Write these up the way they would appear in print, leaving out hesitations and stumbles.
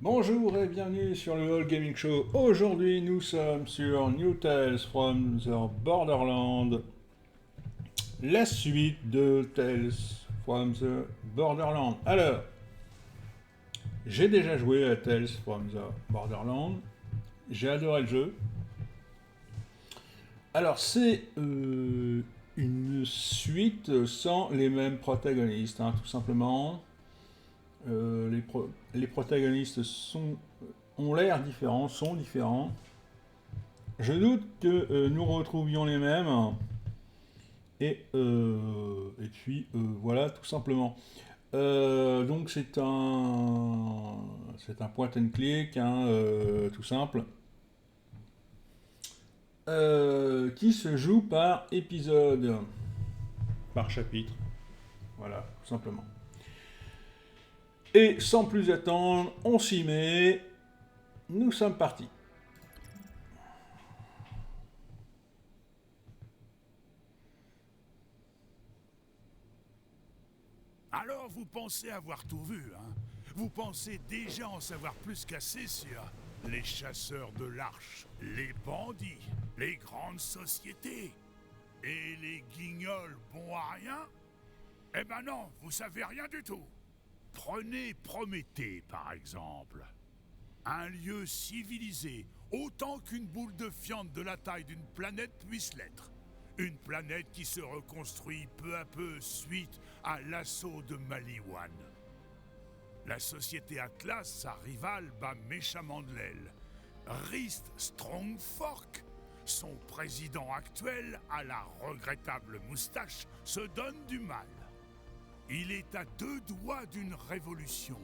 Bonjour et bienvenue sur le All Gaming Show. Aujourd'hui, nous sommes sur New Tales from the Borderland, la suite de Tales from the Borderland. Alors, j'ai déjà joué à Tales from the Borderland, j'ai adoré le jeu. Alors, c'est une suite sans les mêmes protagonistes, hein, tout simplement. Les protagonistes ont l'air différents, sont différents. Je doute que nous retrouvions les mêmes. Et puis voilà, tout simplement. Donc c'est un point and click, hein, tout simple, qui se joue par épisode, par chapitre. Voilà, tout simplement. Et sans plus attendre, on s'y met. Nous sommes partis. Alors vous pensez avoir tout vu, hein? Vous pensez déjà en savoir plus qu'assez sur les chasseurs de l'arche, les bandits, les grandes sociétés et les guignols bons à rien? Eh ben non, vous savez rien du tout. Prenez Prométhée, par exemple. Un lieu civilisé, autant qu'une boule de fiente de la taille d'une planète puisse l'être. Une planète qui se reconstruit peu à peu suite à l'assaut de Maliwan. La société Atlas, sa rivale, bat méchamment de l'aile. Rist Strongfork, son président actuel, à la regrettable moustache, se donne du mal. Il est à 2 doigts d'une révolution.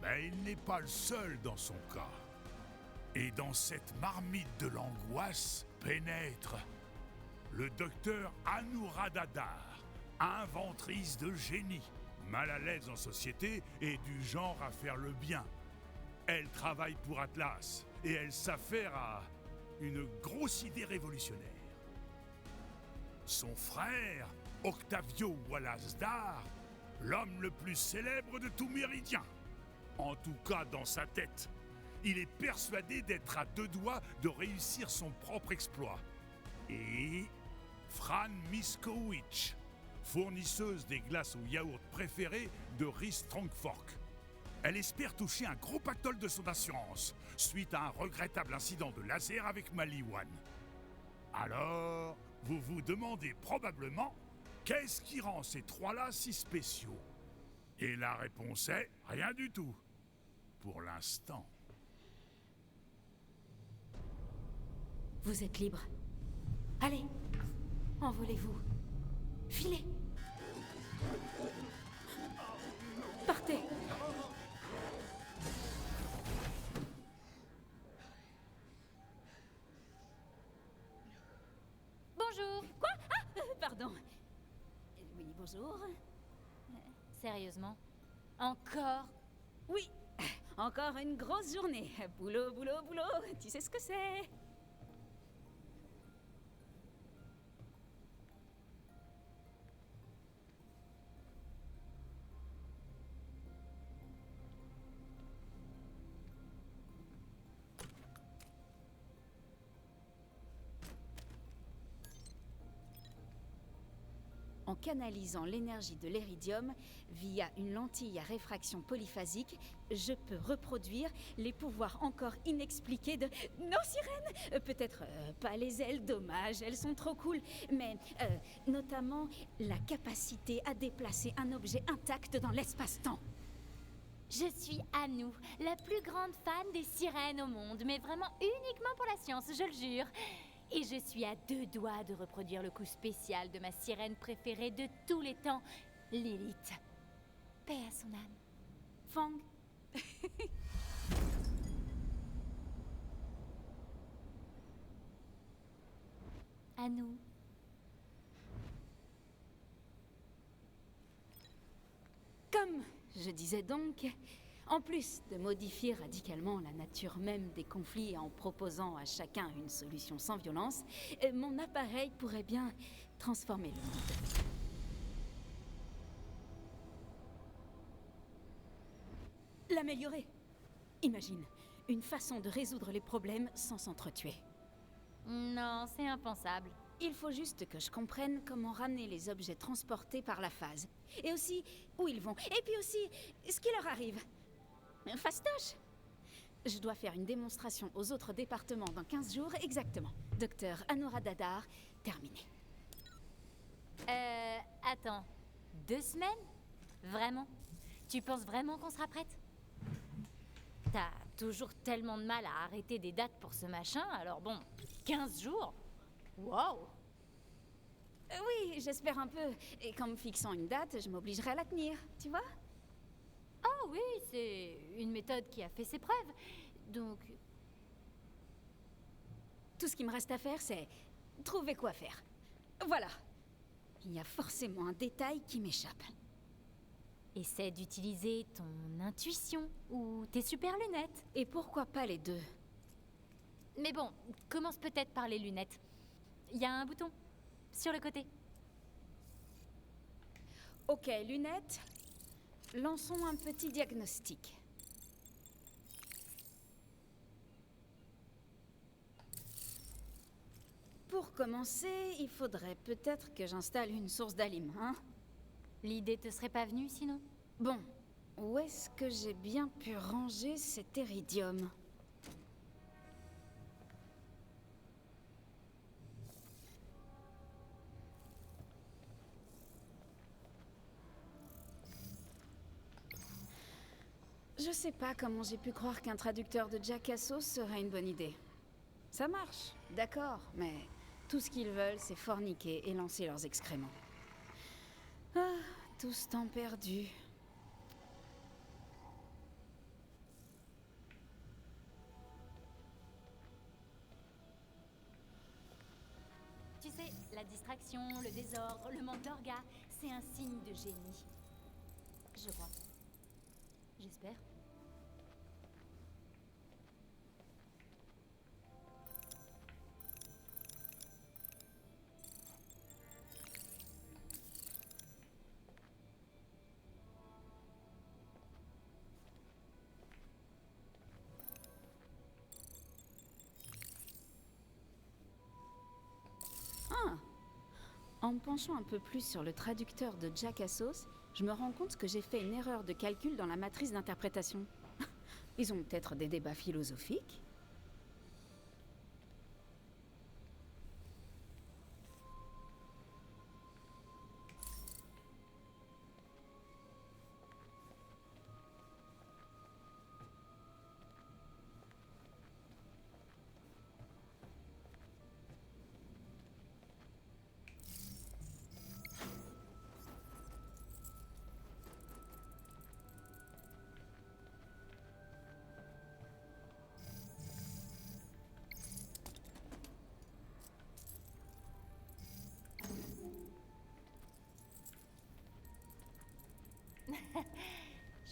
Mais il n'est pas le seul dans son cas. Et dans cette marmite de l'angoisse pénètre le docteur Anuradhadar, inventrice de génie, mal à l'aise en société et du genre à faire le bien. Elle travaille pour Atlas et elle s'affaire à une grosse idée révolutionnaire. Son frère, Octavio Wallace-Dar, l'homme le plus célèbre de tout Méridien. En tout cas dans sa tête. Il est persuadé d'être à 2 doigts de réussir son propre exploit. Et Fran Miskowicz, fournisseuse des glaces au yaourt préférées de Rhys Strongfork. Elle espère toucher un gros pactole de son assurance, suite à un regrettable incident de laser avec Maliwan. Alors, vous vous demandez probablement, qu'est-ce qui rend ces trois-là si spéciaux? Et la réponse est, rien du tout. Pour l'instant. Vous êtes libre. Allez, envolez-vous. Filez. Partez. Bonjour. Quoi? Pardon. Oui, bonjour. Sérieusement? Encore? Oui, encore une grosse journée. Boulot, boulot, boulot. Tu sais ce que c'est? En canalisant l'énergie de l'éridium via une lentille à réfraction polyphasique, je peux reproduire les pouvoirs encore inexpliqués de nos sirènes. Peut-être pas les ailes, dommage, elles sont trop cool, mais notamment la capacité à déplacer un objet intact dans l'espace-temps. Je suis Anou, la plus grande fan des sirènes au monde, mais vraiment uniquement pour la science, je le jure. Et je suis à 2 doigts de reproduire le coup spécial de ma sirène préférée de tous les temps, Lilith. Paix à son âme. Fang. Anou. Comme je disais donc, en plus de modifier radicalement la nature même des conflits en proposant à chacun une solution sans violence, mon appareil pourrait bien transformer le monde. L'améliorer. Imagine, une façon de résoudre les problèmes sans s'entretuer. Non, c'est impensable. Il faut juste que je comprenne comment ramener les objets transportés par la phase. Et aussi, où ils vont. Et puis aussi, ce qui leur arrive. Fastoche! Je dois faire une démonstration aux autres départements dans 15 jours exactement. Docteur Anora Dadar, terminé. Attends. 2 semaines? Vraiment? Tu penses vraiment qu'on sera prête? T'as toujours tellement de mal à arrêter des dates pour ce machin, alors bon, 15 jours? Wow! Oui, j'espère un peu. Et qu'en me fixant une date, je m'obligerai à la tenir, tu vois? Oh oui, c'est une méthode qui a fait ses preuves. Donc, Tout ce qui me reste à faire, c'est trouver quoi faire. Voilà. Il y a forcément un détail qui m'échappe. essaie d'utiliser ton intuition ou tes super lunettes. Et pourquoi pas les deux? Mais bon, commence peut-être par les lunettes. Il y a un bouton sur le côté. Ok, lunettes. Lançons un petit diagnostic. Pour commencer, il faudrait peut-être que j'installe une source d'alim, hein? L'idée te serait pas venue sinon? Bon, où est-ce que j'ai bien pu ranger cet iridium? Je sais pas comment j'ai pu croire qu'un traducteur de Jackasso serait une bonne idée. Ça marche, d'accord, mais tout ce qu'ils veulent, c'est forniquer et lancer leurs excréments. Ah, tout ce temps perdu. Tu sais, la distraction, le désordre, le manque d'orgas, c'est un signe de génie. Je crois. J'espère. Ah! En me penchant un peu plus sur le traducteur de Jackassos, je me rends compte que j'ai fait une erreur de calcul dans la matrice d'interprétation. Ils ont peut-être des débats philosophiques?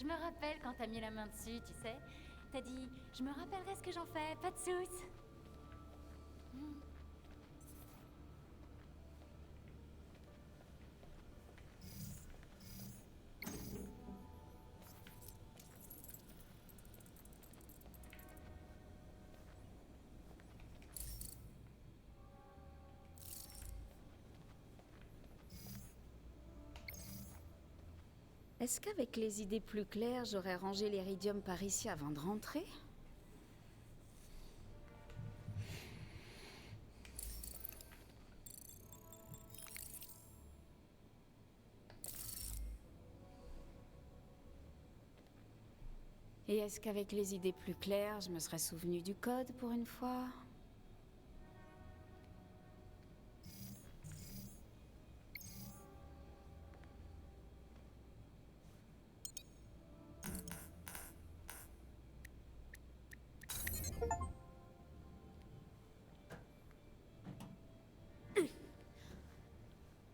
Je me rappelle quand t'as mis la main dessus, tu sais. T'as dit, je me rappellerai ce que j'en fais, pas de soucis. Est-ce qu'avec les idées plus claires, j'aurais rangé l'iridium par ici avant de rentrer? Et est-ce qu'avec les idées plus claires, je me serais souvenu du code pour une fois?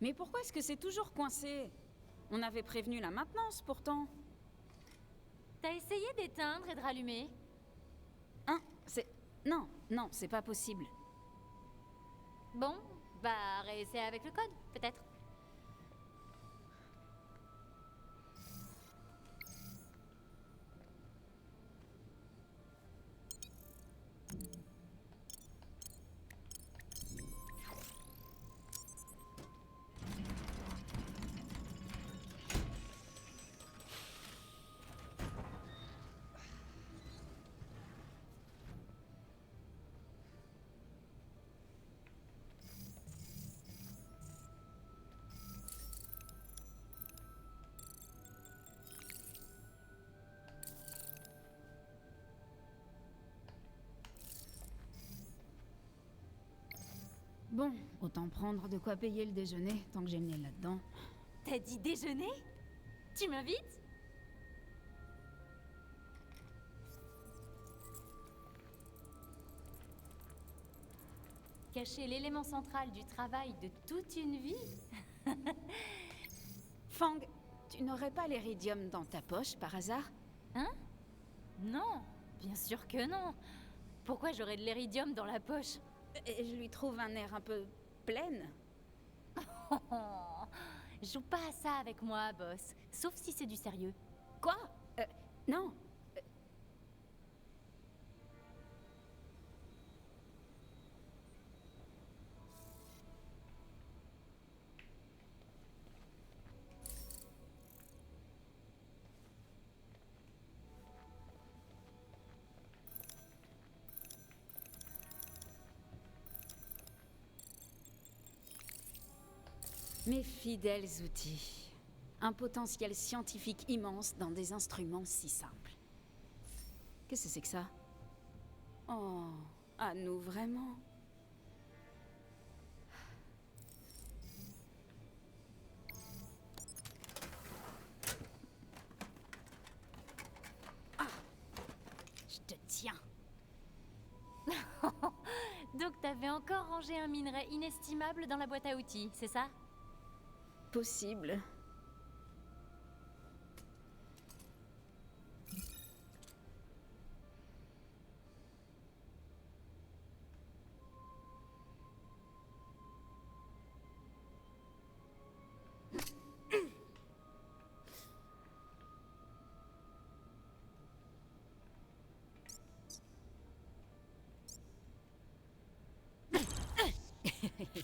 Mais pourquoi est-ce que c'est toujours coincé? On avait prévenu la maintenance pourtant. T'as essayé d'éteindre et de rallumer? Hein? C'est... Non, non, c'est pas possible. Bon, bah réessayer avec le code, peut-être. Bon, autant prendre de quoi payer le déjeuner, tant que j'ai le nez là-dedans. T'as dit déjeuner? Tu m'invites? Cacher l'élément central du travail de toute une vie? Fang, tu n'aurais pas l'éridium dans ta poche, par hasard? Hein? Non, bien sûr que non. Pourquoi j'aurais de l'éridium dans la poche? Et je lui trouve un air un peu pleine. Joue pas à ça avec moi, boss. Sauf si c'est du sérieux. Quoi? Non. Mes fidèles outils. Un potentiel scientifique immense dans des instruments si simples. Qu'est-ce que c'est que ça? Oh, à nous vraiment? Ah! Je te tiens. Donc t'avais encore rangé un minerai inestimable dans la boîte à outils, c'est ça? Possible.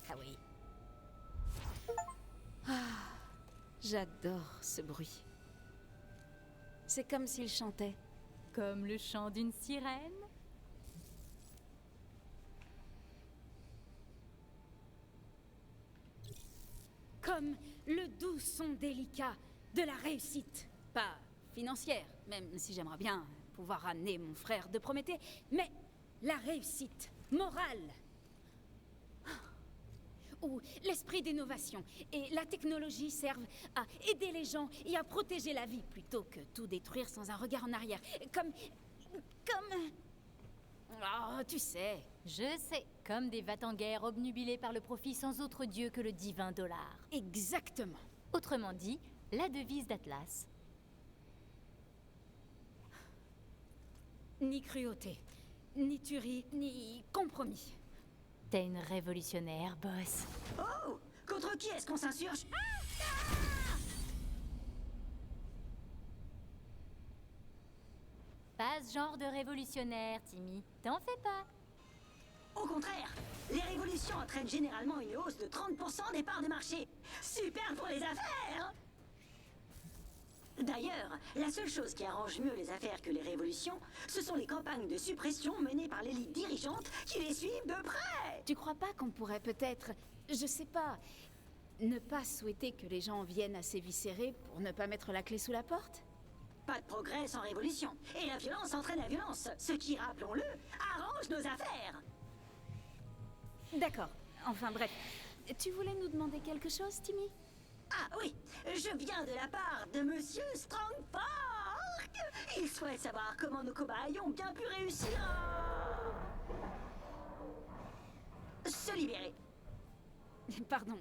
Ah oui. J'adore ce bruit. C'est comme s'il chantait. Comme le chant d'une sirène? Comme le doux son délicat de la réussite. Pas financière, même si j'aimerais bien pouvoir ramener mon frère de Prométhée, mais la réussite morale. Où l'esprit d'innovation et la technologie servent à aider les gens et à protéger la vie plutôt que tout détruire sans un regard en arrière. Comme... Oh, tu sais. Je sais, comme des va-t-en-guerre obnubilés par le profit sans autre dieu que le divin dollar. Exactement. Autrement dit, la devise d'Atlas. Ni cruauté, ni tuerie, ni compromis. T'es une révolutionnaire, boss. Oh! Contre qui est-ce qu'on s'insurge? Pas ce genre de révolutionnaire, Timmy. T'en fais pas. Au contraire, les révolutions entraînent généralement une hausse de 30% des parts de marché. Super pour les affaires! D'ailleurs, la seule chose qui arrange mieux les affaires que les révolutions, ce sont les campagnes de suppression menées par l'élite dirigeante qui les suivent de près. Tu crois pas qu'on pourrait peut-être, je sais pas, ne pas souhaiter que les gens viennent assez viscérés pour ne pas mettre la clé sous la porte? Pas de progrès sans révolution. Et la violence entraîne la violence, ce qui, rappelons-le, arrange nos affaires. D'accord. Enfin bref. Tu voulais nous demander quelque chose, Timmy? Ah oui, je viens de la part de Monsieur Strongpark. Il souhaite savoir comment nos cobayes ont bien pu réussir à... se libérer. Pardon,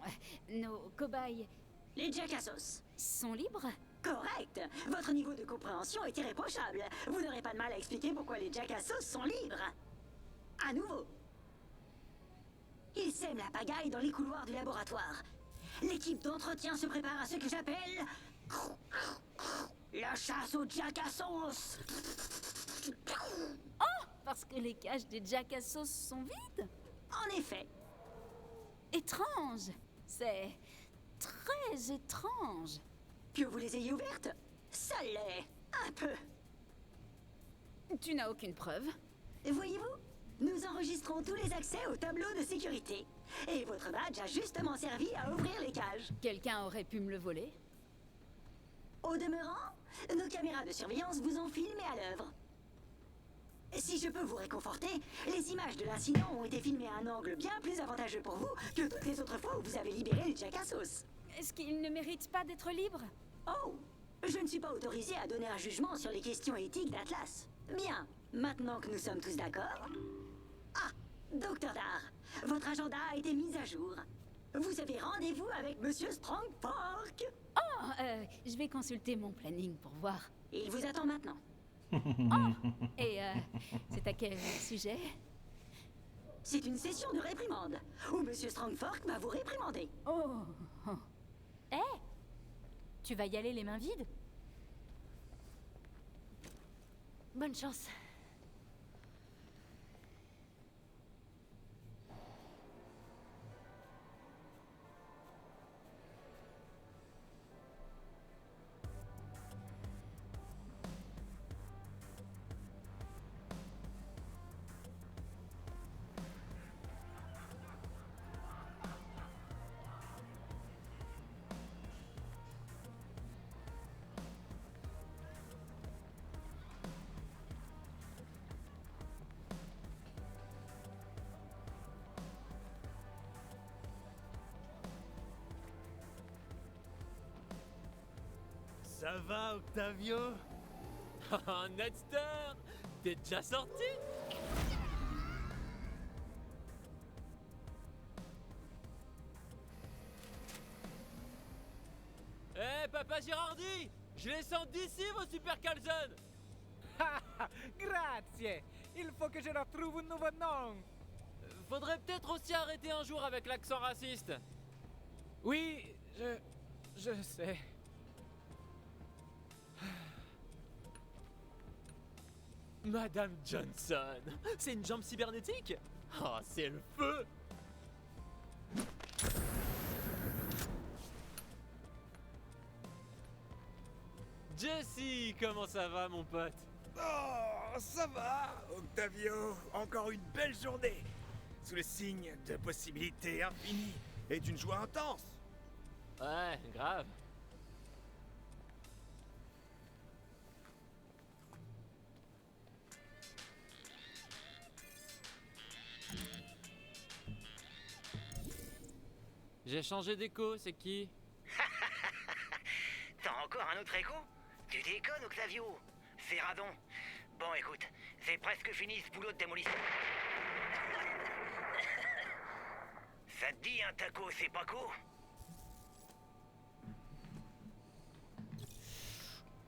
nos cobayes Les Jackassos. sont libres? Correct. Votre niveau de compréhension est irréprochable. Vous n'aurez pas de mal à expliquer pourquoi les Jackassos sont libres. À nouveau. Ils sèment la pagaille dans les couloirs du laboratoire. L'équipe d'entretien se prépare à ce que j'appelle... la chasse aux Jackassos. Oh! Parce que les cages des Jackassos sont vides? En effet. Étrange! C'est très étrange. Que vous les ayez ouvertes, ça l'est. Un peu. Tu n'as aucune preuve? Voyez-vous, nous enregistrons tous les accès au tableau de sécurité. Et votre badge a justement servi à ouvrir les cages. Quelqu'un aurait pu me le voler? Au demeurant, nos caméras de surveillance vous ont filmé à l'œuvre. Si je peux vous réconforter, les images de l'incident ont été filmées à un angle bien plus avantageux pour vous que toutes les autres fois où vous avez libéré les Jacassos. Est-ce qu'il ne mérite pas d'être libre? Oh, je ne suis pas autorisé à donner un jugement sur les questions éthiques d'Atlas. Bien, maintenant que nous sommes tous d'accord... Ah, Docteur Dar, votre agenda a été mis à jour. Vous avez rendez-vous avec Monsieur Strongfork. Oh, je vais consulter mon planning pour voir. Il vous attend maintenant. Et c'est à quel sujet? C'est une session de réprimande, où Monsieur Strongfork va vous réprimander. Oh, oh. Hé, tu vas y aller les mains vides? Bonne chance. Ça va, Octavio? Oh, Nedster! T'es déjà sorti? Eh, Papa Girardi! Je les sens d'ici, vos super calzones! Grazie! Il faut que je retrouve un nouveau nom! Faudrait peut-être aussi arrêter un jour avec l'accent raciste. Oui, je sais. Madame Johnson! C'est une jambe cybernétique? Oh, c'est le feu! Jesse, comment ça va, mon pote? Oh, ça va, Octavio. Encore une belle journée. Sous le signe de possibilités infinies et d'une joie intense. Ouais, grave. J'ai changé d'écho, c'est qui? T'as encore un autre écho? Tu déconnes, Octavio. C'est radon. Bon, écoute, c'est presque fini ce boulot de démolition. Ça te dit un taco, c'est pas co?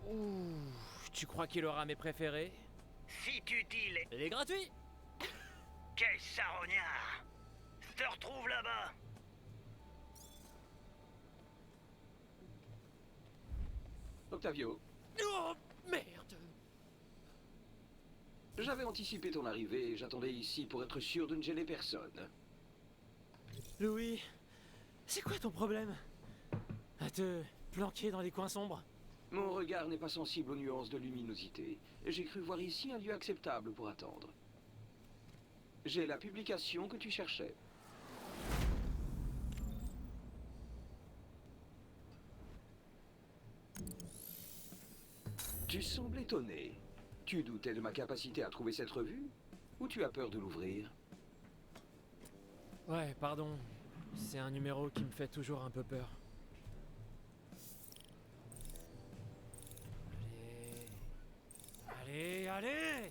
Ouh, tu crois qu'il aura mes préférés? Si tu dis les... Il est gratuit! Quel charognard! Je te retrouve là-bas. Octavio, Oh, merde! j'avais anticipé ton arrivée et j'attendais ici pour être sûr de ne gêner personne. Louis, c'est quoi ton problème? À te planquer dans les coins sombres? Mon regard n'est pas sensible aux nuances de luminosité. J'ai cru voir ici un lieu acceptable pour attendre. J'ai la publication que tu cherchais. Tu sembles étonné. Tu doutais de ma capacité à trouver cette revue? Ou tu as peur de l'ouvrir? Ouais, pardon. C'est un numéro qui me fait toujours un peu peur. Allez, allez!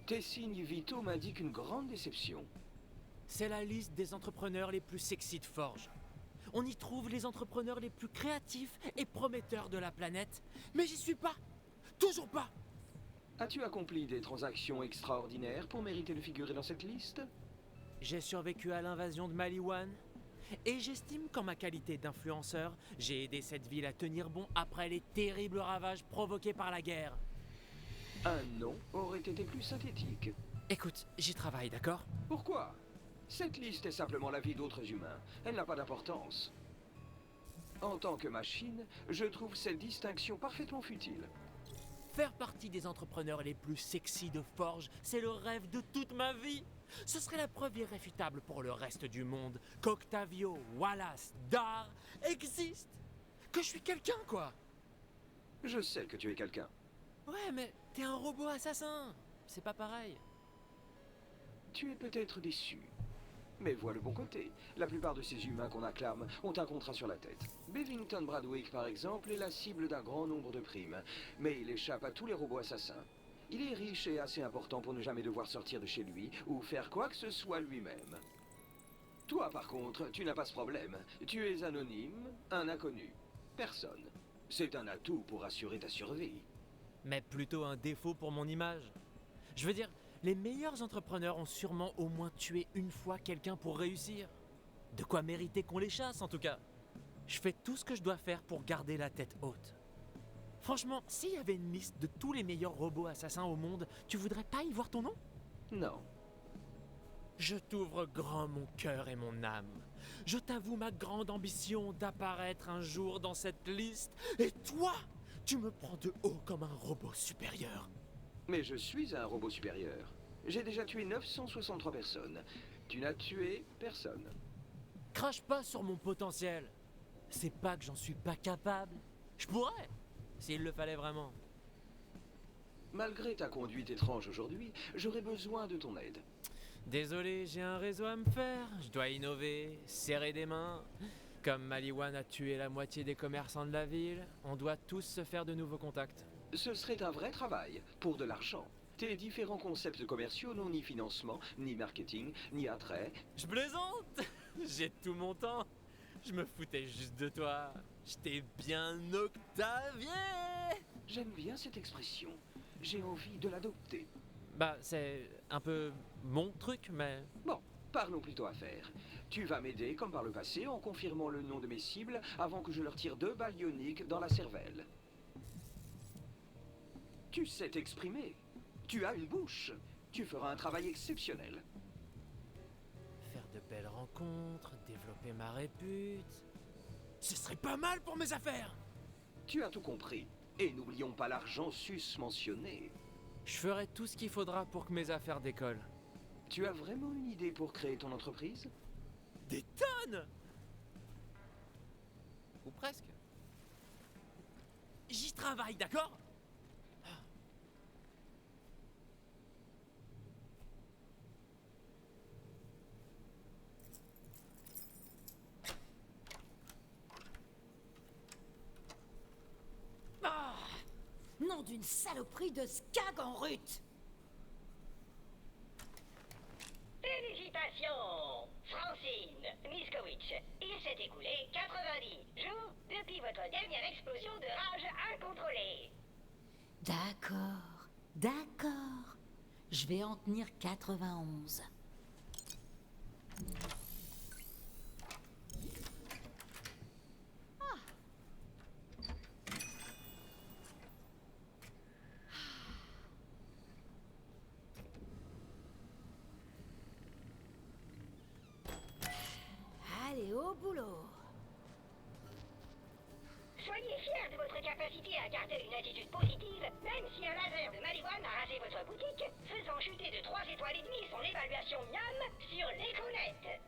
Tes signes vitaux m'indiquent une grande déception. C'est la liste des entrepreneurs les plus sexy de Forge. On y trouve les entrepreneurs les plus créatifs et prometteurs de la planète. Mais j'y suis pas! Toujours pas! As-tu accompli des transactions extraordinaires pour mériter de figurer dans cette liste? J'ai survécu à l'invasion de Maliwan. Et j'estime qu'en ma qualité d'influenceur, j'ai aidé cette ville à tenir bon après les terribles ravages provoqués par la guerre. Un nom aurait été plus synthétique. Écoute, j'y travaille, d'accord? Pourquoi? Cette liste est simplement la vie d'autres humains. Elle n'a pas d'importance. En tant que machine, je trouve cette distinction parfaitement futile. Faire partie des entrepreneurs les plus sexy de Forge, c'est le rêve de toute ma vie. Ce serait la preuve irréfutable pour le reste du monde qu'Octavio Wallace Dar existe. Que je suis quelqu'un, quoi. Je sais que tu es quelqu'un. Ouais, mais t'es un robot assassin. C'est pas pareil. Tu es peut-être déçu. Mais vois le bon côté. La plupart de ces humains qu'on acclame ont un contrat sur la tête. Bevington Bradwick, par exemple, est la cible d'un grand nombre de primes. Mais il échappe à tous les robots assassins. Il est riche et assez important pour ne jamais devoir sortir de chez lui ou faire quoi que ce soit lui-même. Toi, par contre, tu n'as pas ce problème. Tu es anonyme, un inconnu. Personne. C'est un atout pour assurer ta survie. Mais plutôt un défaut pour mon image. Je veux dire, les meilleurs entrepreneurs ont sûrement au moins tué une fois quelqu'un pour réussir. De quoi mériter qu'on les chasse, en tout cas. Je fais tout ce que je dois faire pour garder la tête haute. Franchement, s'il y avait une liste de tous les meilleurs robots assassins au monde, tu voudrais pas y voir ton nom? Non. Je t'ouvre grand mon cœur et mon âme. Je t'avoue ma grande ambition d'apparaître un jour dans cette liste. Et toi, tu me prends de haut comme un robot supérieur. Mais je suis un robot supérieur. J'ai déjà tué 963 personnes. Tu n'as tué personne. Crache pas sur mon potentiel. C'est pas que j'en suis pas capable. Je pourrais, s'il le fallait vraiment. Malgré ta conduite étrange aujourd'hui, j'aurais besoin de ton aide. Désolé, j'ai un réseau à me faire. Je dois innover, serrer des mains. Comme Maliwan a tué la moitié des commerçants de la ville, on doit tous se faire de nouveaux contacts. Ce serait un vrai travail, pour de l'argent. Tes différents concepts commerciaux n'ont ni financement, ni marketing, ni attrait. Je plaisante. J'ai tout mon temps. Je me foutais juste de toi. Je t'ai bien octavié. J'aime bien cette expression. J'ai envie de l'adopter. Bah, c'est un peu mon truc, mais... Bon, parlons plutôt affaires. Tu vas m'aider, comme par le passé, en confirmant le nom de mes cibles avant que je leur tire 2 balles ioniques dans la cervelle. Tu sais t'exprimer. Tu as une bouche. Tu feras un travail exceptionnel. Faire de belles rencontres, développer ma répute... Ce serait pas mal pour mes affaires. Tu as tout compris. Et n'oublions pas l'argent susmentionné. Je ferai tout ce qu'il faudra pour que mes affaires décollent. Tu as vraiment une idée pour créer ton entreprise? Des tonnes! Ou presque. J'y travaille, d'accord? Nom d'une saloperie de scag en rut! Félicitations, Francine Miskowicz. Il s'est écoulé 90 jours depuis votre dernière explosion de rage incontrôlée. D'accord, d'accord. Je vais en tenir 91. Allez, au boulot. Soyez fiers de votre capacité à garder une attitude positive, même si un laser de Maliwan a rasé votre boutique, faisant chuter de 3 étoiles et demie son évaluation miam sur l'écolette.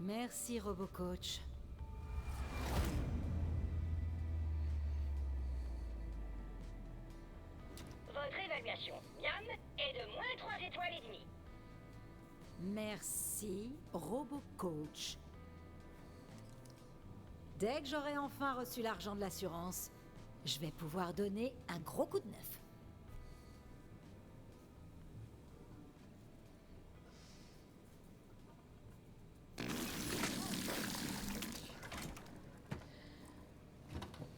Merci, RoboCoach. Votre évaluation miam est de moins 3 étoiles et demie. Merci, RoboCoach. Dès que j'aurai enfin reçu l'argent de l'assurance, je vais pouvoir donner un gros coup de neuf.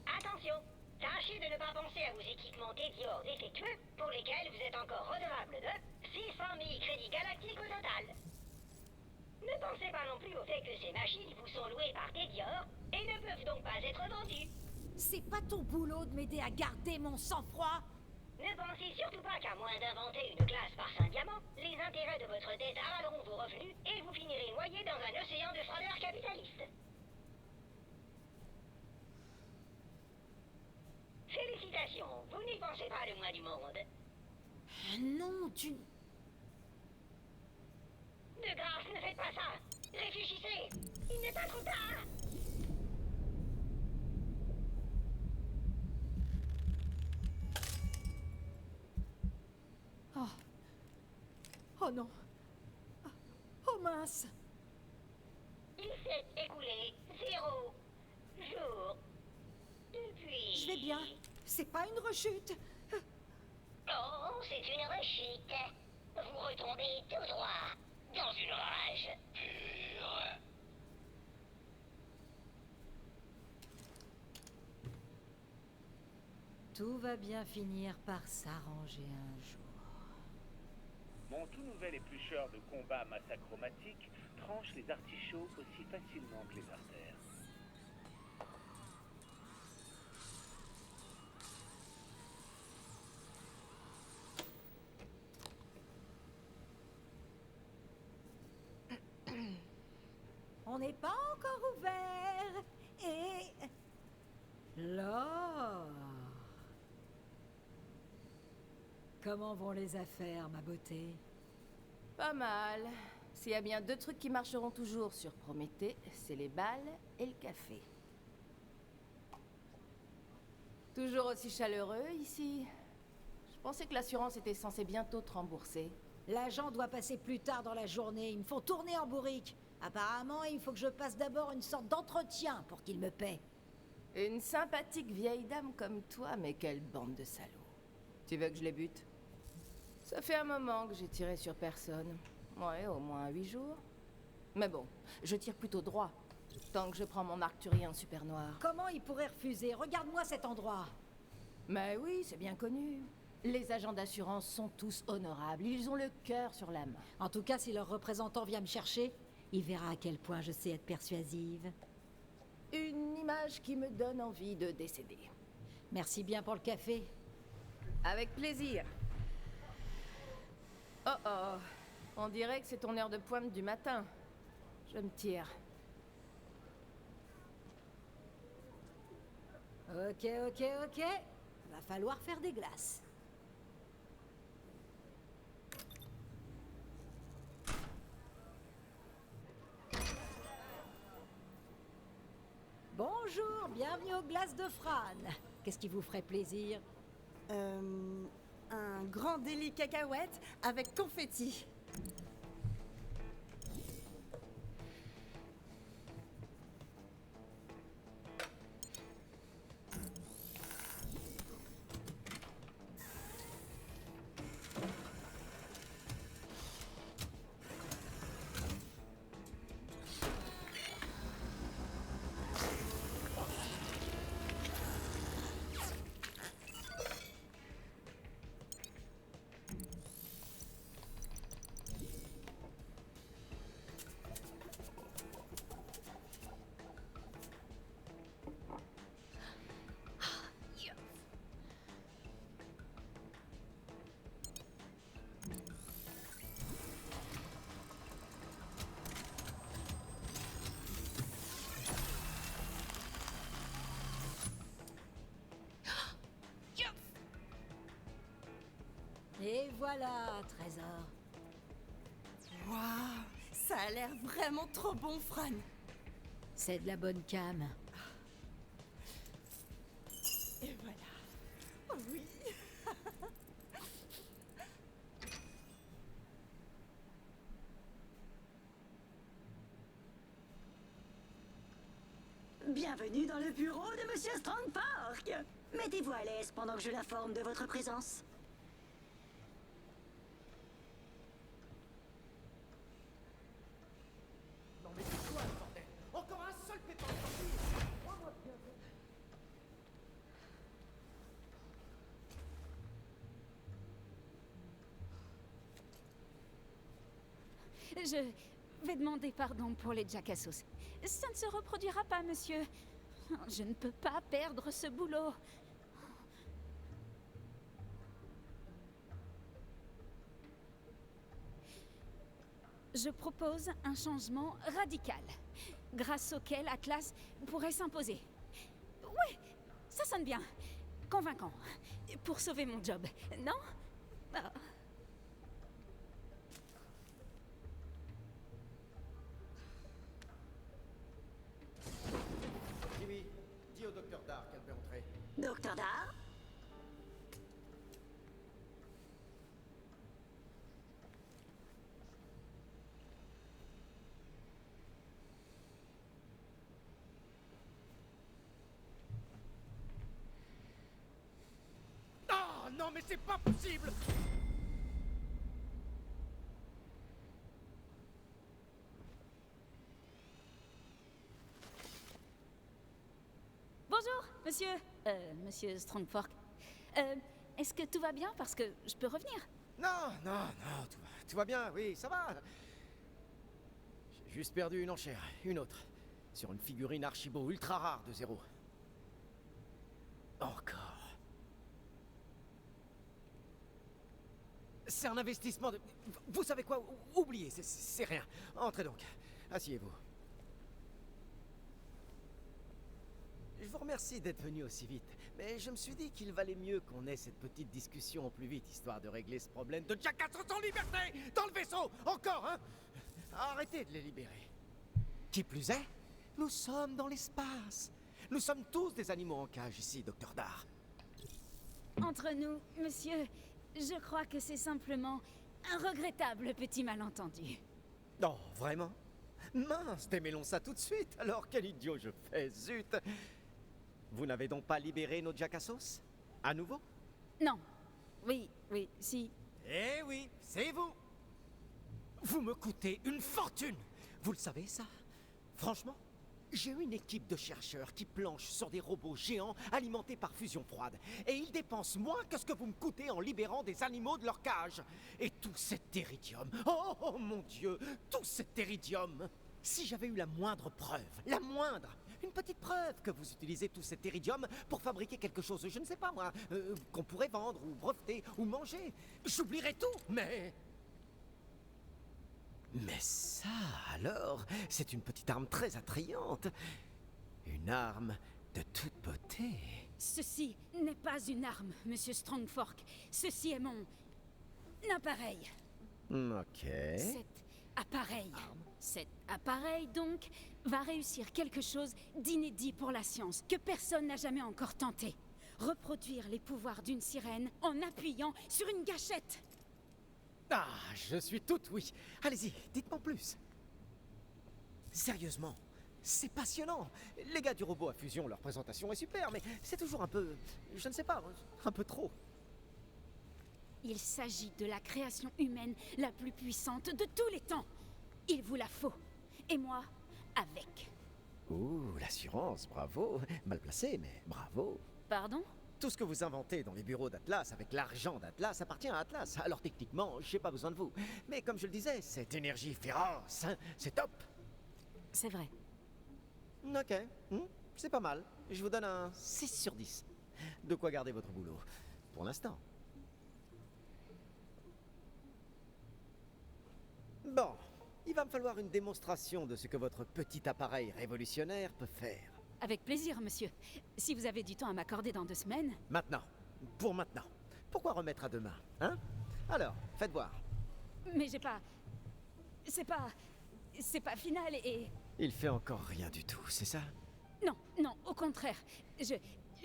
Attention, tâchez de ne pas penser à vos équipements dédiés hors défectueux, pour lesquels vous êtes encore redevable de 600 000 crédits galactiques au total. Ne pensez pas non plus au fait que ces machines vous sont louées par Dior et ne peuvent donc pas être vendues. C'est pas ton boulot de m'aider à garder mon sang-froid? Ne pensez surtout pas qu'à moins d'inventer une classe par 5 diamants, les intérêts de votre dette avaleront vos revenus et vous finirez noyé dans un océan de fraudeurs capitalistes. Félicitations, vous n'y pensez pas le moins du monde. Non, tu... De grâce, ne faites pas ça. Réfléchissez. Il n'est pas trop tard. Oh non. Oh mince. Il s'est écoulé 0 jours depuis... Je vais bien. C'est pas une rechute. Oh, c'est une rechute. Vous retombez tout droit dans une rage pure. Tout va bien finir par s'arranger un jour. Mon tout nouvel éplucheur de combat massacromatique tranche les artichauts aussi facilement que les artères. On n'est pas encore ouvert. Et... là. Comment vont les affaires, ma beauté? Pas mal. S'il y a bien deux trucs qui marcheront toujours sur Prométhée, c'est les balles et le café. Toujours aussi chaleureux ici. Je pensais que l'assurance était censée bientôt te rembourser. L'agent doit passer plus tard dans la journée. Ils me font tourner en bourrique. Apparemment, il faut que je passe d'abord une sorte d'entretien pour qu'il me paie. Une sympathique vieille dame comme toi, mais quelle bande de salauds. Tu veux que je les bute? Ça fait un moment que j'ai tiré sur personne. Ouais, au moins 8 jours. Mais bon, je tire plutôt droit, tant que je prends mon arcturien super noir. Comment il pourrait refuser? Regarde-moi cet endroit. Mais oui, c'est bien connu. Les agents d'assurance sont tous honorables. Ils ont le cœur sur la main. En tout cas, si leur représentant vient me chercher, il verra à quel point je sais être persuasive. Une image qui me donne envie de décéder. Merci bien pour le café. Avec plaisir. Oh oh, on dirait que c'est ton heure de pointe du matin. Je me tire. Ok. Va falloir faire des glaces. Bonjour, bienvenue aux glaces de Fran. Qu'est-ce qui vous ferait plaisir? Un grand délit cacahuète avec confetti. Et voilà, trésor. Waouh, ça a l'air vraiment trop bon, Fran. C'est de la bonne cam. Et voilà. Oh oui. Bienvenue dans le bureau de Monsieur Strongpark. Mettez-vous à l'aise pendant que je l'informe de votre présence. Non mais c'est quoi le bordel? Encore un seul pépin de sortie. Crois-moi bien. Je vais demander pardon pour les jacassos. Ça ne se reproduira pas, monsieur. Je ne peux pas perdre ce boulot. Je propose un changement radical, grâce auquel Atlas pourrait s'imposer. Ouais, ça sonne bien. Convaincant. Pour sauver mon job, non? Ah. Jimmy, dis au docteur Dar qu'elle peut entrer. Docteur Dar? Non, mais c'est pas possible! Bonjour, monsieur. Monsieur Strongfork. Est-ce que tout va bien? Parce que je peux revenir. Non, tout va bien, oui, ça va. J'ai juste perdu une enchère, une autre, sur une figurine archibo ultra rare de 0. Encore. C'est un investissement de... Vous savez quoi? Oubliez, c'est rien. Entrez donc. Asseyez-vous. Je vous remercie d'être venu aussi vite, mais je me suis dit qu'il valait mieux qu'on ait cette petite discussion au plus vite, histoire de régler ce problème de Jackass en liberté dans le vaisseau. Encore, hein? Arrêtez de les libérer. Qui plus est, nous sommes dans l'espace. Nous sommes tous des animaux en cage ici, Docteur Dar. Entre nous, monsieur, je crois que c'est simplement un regrettable petit malentendu. Non, vraiment? Mince, démêlons ça tout de suite. Alors, quel idiot je fais, zut! Vous n'avez donc pas libéré nos Jackassos? À nouveau? Non. Oui, si. Eh oui, c'est vous! Vous me coûtez une fortune! Vous le savez, ça? Franchement, j'ai une équipe de chercheurs qui planchent sur des robots géants alimentés par fusion froide. Et ils dépensent moins que ce que vous me coûtez en libérant des animaux de leur cage. Et tout cet éridium, oh mon Dieu, tout cet éridium! Si j'avais eu la moindre preuve, la moindre, une petite preuve que vous utilisez tout cet éridium pour fabriquer quelque chose, je ne sais pas moi, qu'on pourrait vendre ou breveter ou manger, j'oublierais tout, mais... Mais ça, alors, c'est une petite arme très attrayante. Une arme de toute beauté. Ceci n'est pas une arme, monsieur Strongfork. Ceci est mon... appareil. Ok. Cet appareil, donc, va réussir quelque chose d'inédit pour la science, que personne n'a jamais encore tenté. Reproduire les pouvoirs d'une sirène en appuyant sur une gâchette. Ah, je suis toute oui. Allez-y, dites-moi plus. Sérieusement, c'est passionnant. Les gars du robot à fusion, leur présentation est super, mais c'est toujours un peu... je ne sais pas, un peu trop. Il s'agit de la création humaine la plus puissante de tous les temps. Il vous la faut. Et moi, avec. Ouh, l'assurance, bravo. Mal placé, mais bravo. Pardon? Tout ce que vous inventez dans les bureaux d'Atlas avec l'argent d'Atlas appartient à Atlas. Alors techniquement, j'ai pas besoin de vous. Mais comme je le disais, cette énergie féroce, hein, c'est top. C'est vrai. Ok, c'est pas mal. Je vous donne un 6 sur 10. De quoi garder votre boulot. Pour l'instant. Bon, il va me falloir une démonstration de ce que votre petit appareil révolutionnaire peut faire. Avec plaisir, monsieur. Si vous avez du temps à m'accorder dans 2 semaines... Maintenant. Pour maintenant. Pourquoi remettre à demain, hein? Alors, faites voir. Mais j'ai pas... C'est pas final et... Il fait encore rien du tout, c'est ça? Non, au contraire. Je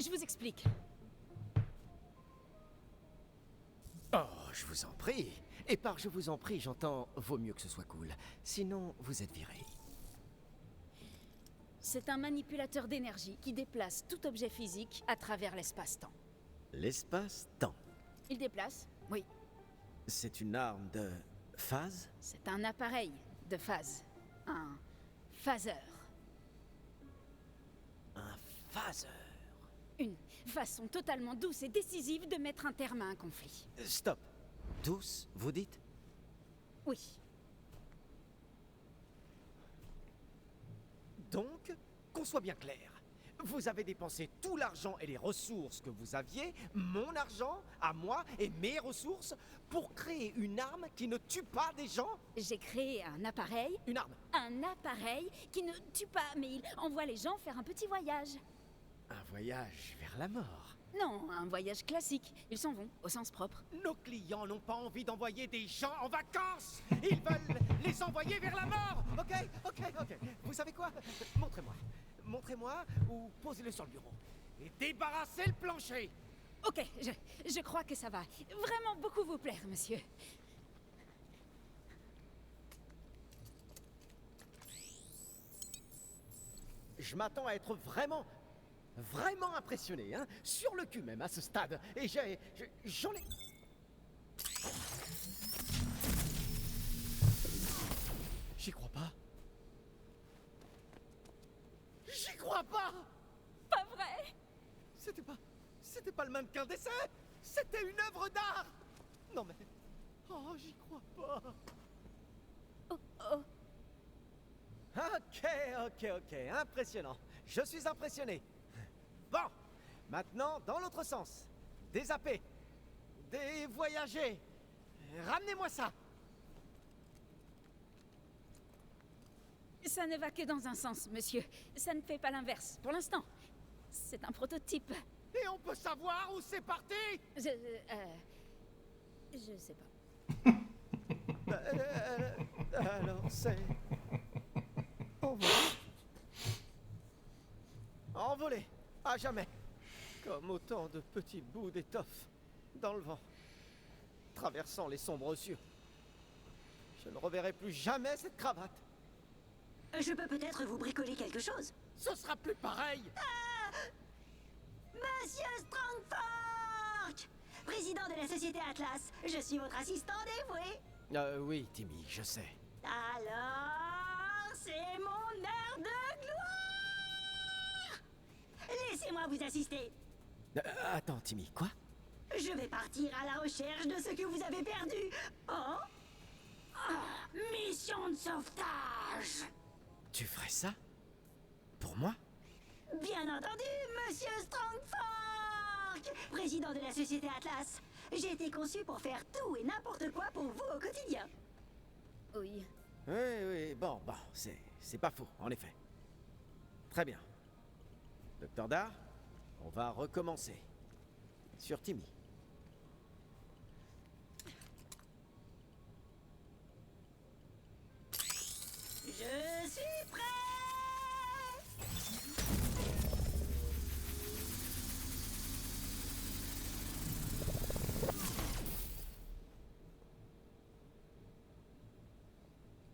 vous explique. Oh, je vous en prie. Et par je vous en prie, j'entends vaut mieux que ce soit cool. Sinon, vous êtes viré. C'est un manipulateur d'énergie qui déplace tout objet physique à travers l'espace-temps. L'espace-temps? Il déplace, oui. C'est une arme de phase? C'est un appareil de phase. Un phaseur. Un phaseur? Une façon totalement douce et décisive de mettre un terme à un conflit. Stop. Douce, vous dites? Oui. Donc, qu'on soit bien clair, vous avez dépensé tout l'argent et les ressources que vous aviez, mon argent, à moi, et mes ressources, pour créer une arme qui ne tue pas des gens? J'ai créé un appareil... Une arme? Un appareil qui ne tue pas, mais il envoie les gens faire un petit voyage. Un voyage vers la mort? Non, un voyage classique. Ils s'en vont, au sens propre. Nos clients n'ont pas envie d'envoyer des gens en vacances. Ils veulent les envoyer vers la mort. Ok. Vous savez quoi? Montrez-moi. Montrez-moi ou posez-le sur le bureau. Et débarrassez le plancher. Ok, je crois que ça va vraiment beaucoup vous plaire, monsieur. Je m'attends à être vraiment Vraiment impressionné, hein. Sur le cul même, à ce stade. Et j'en ai... J'y crois pas. J'y crois pas. Pas vrai. C'était pas le mannequin d'essai. C'était une œuvre d'art. Non mais... Oh, j'y crois pas. Ok. Impressionnant. Je suis impressionné. Bon, maintenant, dans l'autre sens. Des AP. Des voyagers. Ramenez-moi ça. Ça ne va que dans un sens, monsieur. Ça ne fait pas l'inverse, pour l'instant. C'est un prototype. Et on peut savoir où c'est parti? Je sais pas. Alors c'est... Envolé. Envolé, à jamais. Comme autant de petits bouts d'étoffe dans le vent, traversant les sombres cieux. Je ne reverrai plus jamais cette cravate. Je peux peut-être vous bricoler quelque chose. Ce sera plus pareil. Monsieur Strongfork, président de la société Atlas, je suis votre assistant dévoué. Oui, Timmy, je sais. Alors, c'est mon heure de gloire. Laissez-moi vous assister. Attends, Timmy, quoi? Je vais partir à la recherche de ce que vous avez perdu. Oh, mission de sauvetage. Tu ferais ça? Pour moi? Bien entendu, monsieur Strongfork, président de la société Atlas. J'ai été conçu pour faire tout et n'importe quoi pour vous au quotidien. Oui. Oui, bon, c'est pas faux, en effet. Très bien. Docteur Dar, on va recommencer. Sur Timmy. Je suis prêt.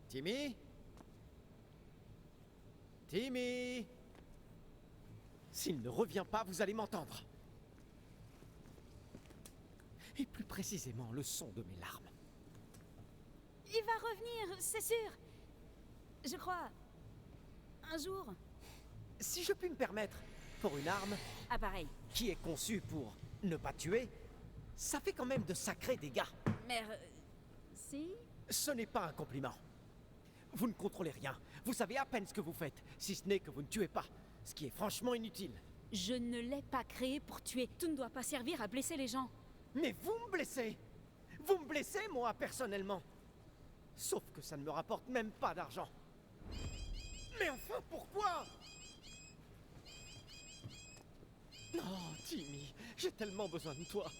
Timmy? Timmy? S'il ne revient pas, vous allez m'entendre. Et plus précisément, le son de mes larmes. Il va revenir, c'est sûr. Je crois. Un jour. Si je puis me permettre, pour une arme... Appareil. Qui est conçue pour ne pas tuer, ça fait quand même de sacrés dégâts. Mais... si? Ce n'est pas un compliment. Vous ne contrôlez rien. Vous savez à peine ce que vous faites, si ce n'est que vous ne tuez pas. Ce qui est franchement inutile. Je ne l'ai pas créé pour tuer. Tout ne doit pas servir à blesser les gens. Mais vous me blessez! Vous me blessez, moi, personnellement. Sauf que ça ne me rapporte même pas d'argent. Mais enfin, pourquoi? Oh, Timmy, j'ai tellement besoin de toi.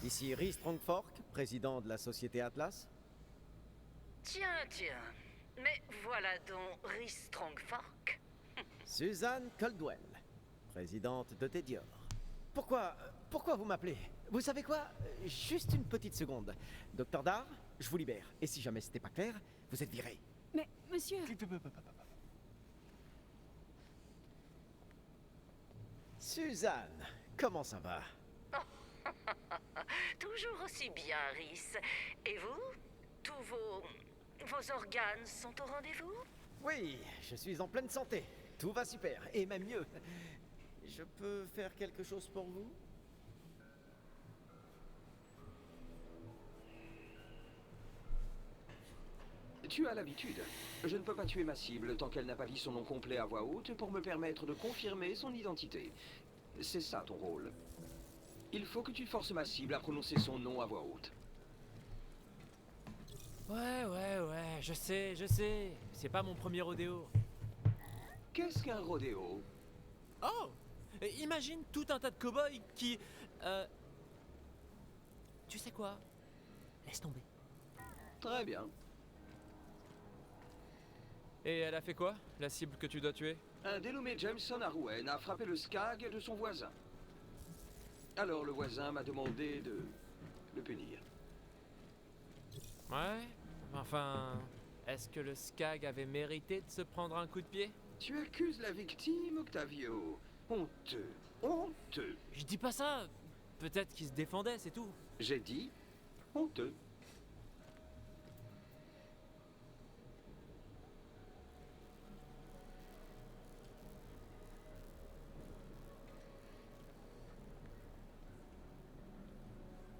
Ici Rhys Strongfork, président de la société Atlas. Tiens. Mais voilà donc Rhys Strongfork. Suzanne Coldwell, présidente de Tedior. Pourquoi vous m'appelez? Vous savez quoi? Juste une petite seconde. Docteur Dar, je vous libère. Et si jamais c'était pas clair, vous êtes viré. Mais, monsieur... Suzanne, comment ça va? Toujours aussi bien, Rhys. Et vous? Tous vos organes sont au rendez-vous? Oui, je suis en pleine santé. Tout va super, et même mieux. Je peux faire quelque chose pour vous? Tu as l'habitude. Je ne peux pas tuer ma cible tant qu'elle n'a pas dit son nom complet à voix haute pour me permettre de confirmer son identité. C'est ça ton rôle. Il faut que tu forces ma cible à prononcer son nom à voix haute. Ouais, je sais. C'est pas mon premier rodéo. Qu'est-ce qu'un rodéo? Oh! Imagine tout un tas de cow-boys qui... Tu sais quoi? Laisse tomber. Très bien. Et elle a fait quoi, la cible que tu dois tuer? Un dénommé Jameson Arwen a frappé le skag de son voisin. Alors le voisin m'a demandé de le punir. Ouais, enfin... Est-ce que le SCAG avait mérité de se prendre un coup de pied? Tu accuses la victime, Octavio. Honteux. Honteux. Je dis pas ça. Peut-être qu'il se défendait, c'est tout. J'ai dit honteux.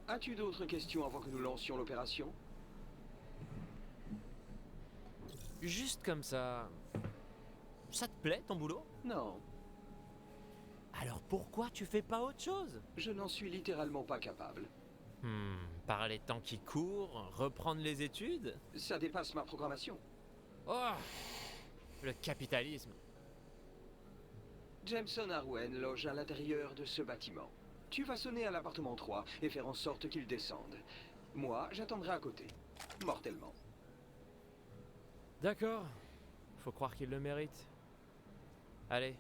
As-tu d'autres questions avant que nous lancions l'opération? Juste comme ça... Ça te plaît, ton boulot? Non. Alors pourquoi tu fais pas autre chose? Je n'en suis littéralement pas capable. Par les temps qui courent, reprendre les études? Ça dépasse ma programmation. Oh! Le capitalisme. Jameson Arwen loge à l'intérieur de ce bâtiment. Tu vas sonner à l'appartement 3 et faire en sorte qu'il descende. Moi, j'attendrai à côté. Mortellement. D'accord. Faut croire qu'il le mérite. Allez.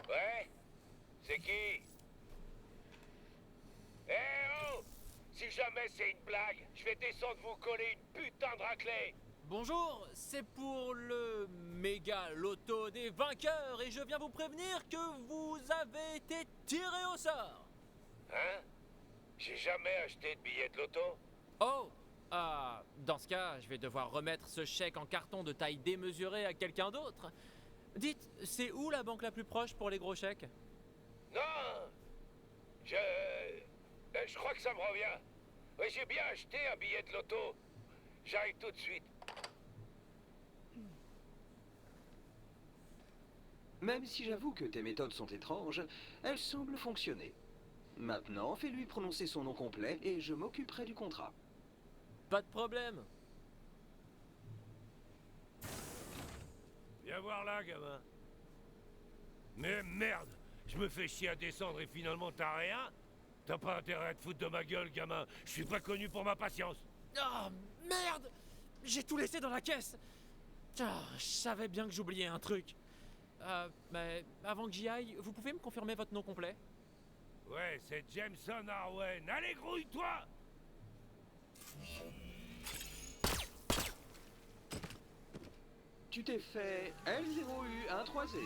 Ouais? C'est qui? Eh oh! Si jamais c'est une blague, je vais descendre vous coller une putain de raclée! Bonjour, c'est pour le méga loto des vainqueurs et je viens vous prévenir que vous avez été tiré au sort. Hein? J'ai jamais acheté de billets de loto? Oh, dans ce cas, je vais devoir remettre ce chèque en carton de taille démesurée à quelqu'un d'autre. Dites, c'est où la banque la plus proche pour les gros chèques? Non! Je crois que ça me revient. Oui, j'ai bien acheté un billet de loto. J'arrive tout de suite. Même si j'avoue que tes méthodes sont étranges, elles semblent fonctionner. Maintenant, fais-lui prononcer son nom complet et je m'occuperai du contrat. Pas de problème. Viens voir là, gamin. Mais merde! Je me fais chier à descendre et finalement t'as rien? T'as pas intérêt à te foutre de ma gueule, gamin. Je suis pas connu pour ma patience. Oh, merde! J'ai tout laissé dans la caisse. Je savais bien que j'oubliais un truc. Mais avant que j'y aille, vous pouvez me confirmer votre nom complet? Ouais, c'est Jameson Arwen. Allez, grouille-toi! Tu t'es fait L0U13Z.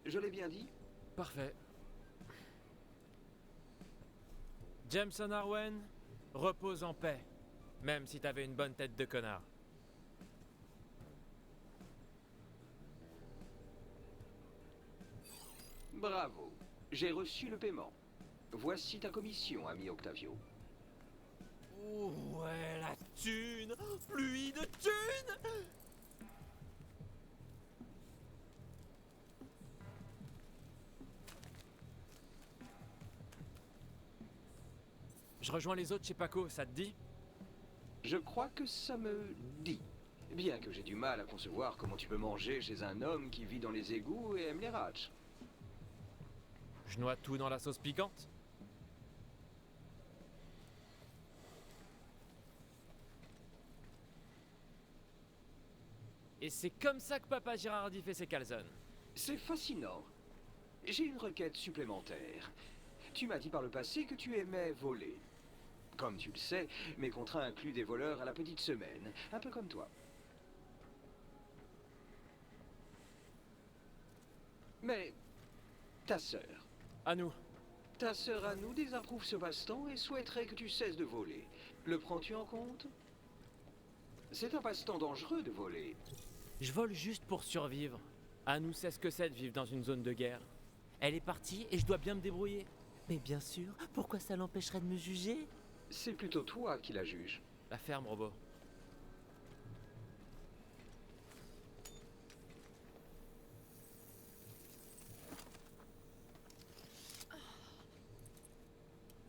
Je l'ai bien dit? Parfait. Jameson Arwen, repose en paix. Même si t'avais une bonne tête de connard. Bravo. J'ai reçu le paiement. Voici ta commission, ami Octavio. Oh, ouais, la thune! Pluie de thunes! Je rejoins les autres chez Paco, ça te dit? Je crois que ça me dit. Bien que j'ai du mal à concevoir comment tu peux manger chez un homme qui vit dans les égouts et aime les ratchs. Je noie tout dans la sauce piquante. Et c'est comme ça que Papa Girardi fait ses calzones. C'est fascinant. J'ai une requête supplémentaire. Tu m'as dit par le passé que tu aimais voler. Comme tu le sais, mes contrats incluent des voleurs à la petite semaine, un peu comme toi. Mais ta sœur... Anou. Ta sœur Anou désapprouve ce passe-temps et souhaiterait que tu cesses de voler. Le prends-tu en compte? C'est un passe-temps dangereux de voler. Je vole juste pour survivre. Anou sait ce que c'est de vivre dans une zone de guerre. Elle est partie et je dois bien me débrouiller. Mais bien sûr, pourquoi ça l'empêcherait de me juger? C'est plutôt toi qui la juge. La ferme, robot.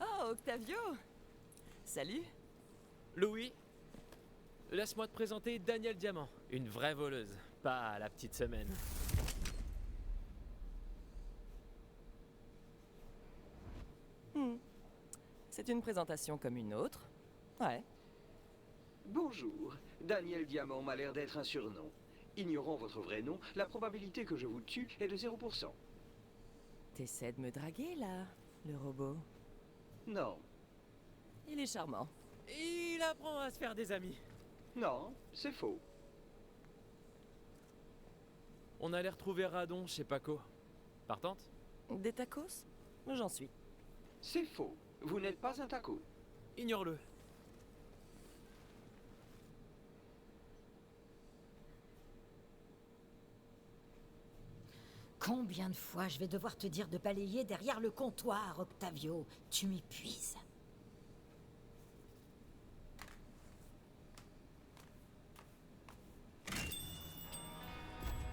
Oh, Octavio! Salut! Louis, laisse-moi te présenter Daniel Diamant, une vraie voleuse, pas la petite semaine. Hmm. c'est une présentation comme une autre. Ouais. Bonjour. Daniel Diamant m'a l'air d'être un surnom. Ignorant votre vrai nom, la probabilité que je vous tue est de 0%. T'essaies de me draguer, là, le robot? Non. Il est charmant. Il apprend à se faire des amis. Non, c'est faux. On allait retrouver Radon chez Paco. Partante? Des tacos? J'en suis. C'est faux. Vous n'êtes pas un taco. Ignore-le. Combien de fois je vais devoir te dire de balayer derrière le comptoir, Octavio? Tu m'épuises.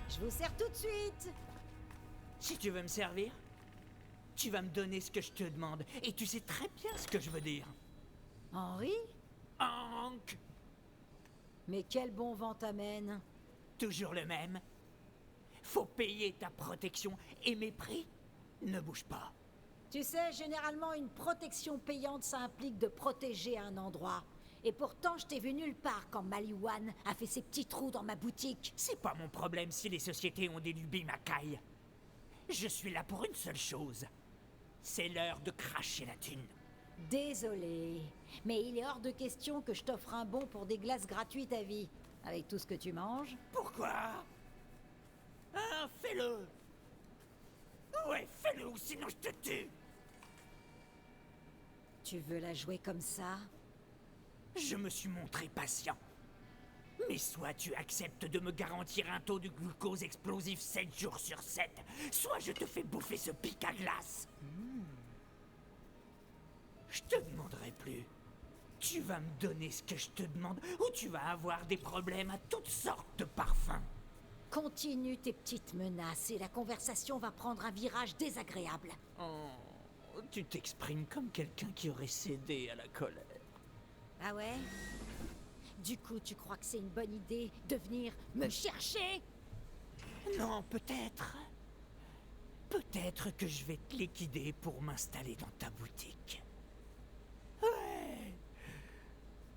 Je vous sers tout de suite. Si tu veux me servir, tu vas me donner ce que je te demande. Et tu sais très bien ce que je veux dire. Henri? Hank! Mais quel bon vent t'amène? Toujours le même. Faut payer ta protection et mes prix ne bougent pas. Tu sais, généralement, une protection payante, ça implique de protéger un endroit. Et pourtant, je t'ai vu nulle part quand Maliwan a fait ses petits trous dans ma boutique. C'est pas mon problème si les sociétés ont des lubies macailles. Je suis là pour une seule chose. C'est l'heure de cracher la thune. Désolé, mais il est hors de question que je t'offre un bon pour des glaces gratuites à vie. Avec tout ce que tu manges. Pourquoi? Hein, fais-le! Ouais, fais-le ou sinon je te tue! Tu veux la jouer comme ça? Je me suis montré patient. Mais soit tu acceptes de me garantir un taux de glucose explosif 7 jours sur 7, soit je te fais bouffer ce pic à glace. Je te demanderai plus. Tu vas me donner ce que je te demande, ou tu vas avoir des problèmes à toutes sortes de parfums. Continue tes petites menaces et la conversation va prendre un virage désagréable. Oh, tu t'exprimes comme quelqu'un qui aurait cédé à la colère. Ah ouais? Du coup, tu crois que c'est une bonne idée de venir me chercher? Non, peut-être. Peut-être que je vais te liquider pour m'installer dans ta boutique.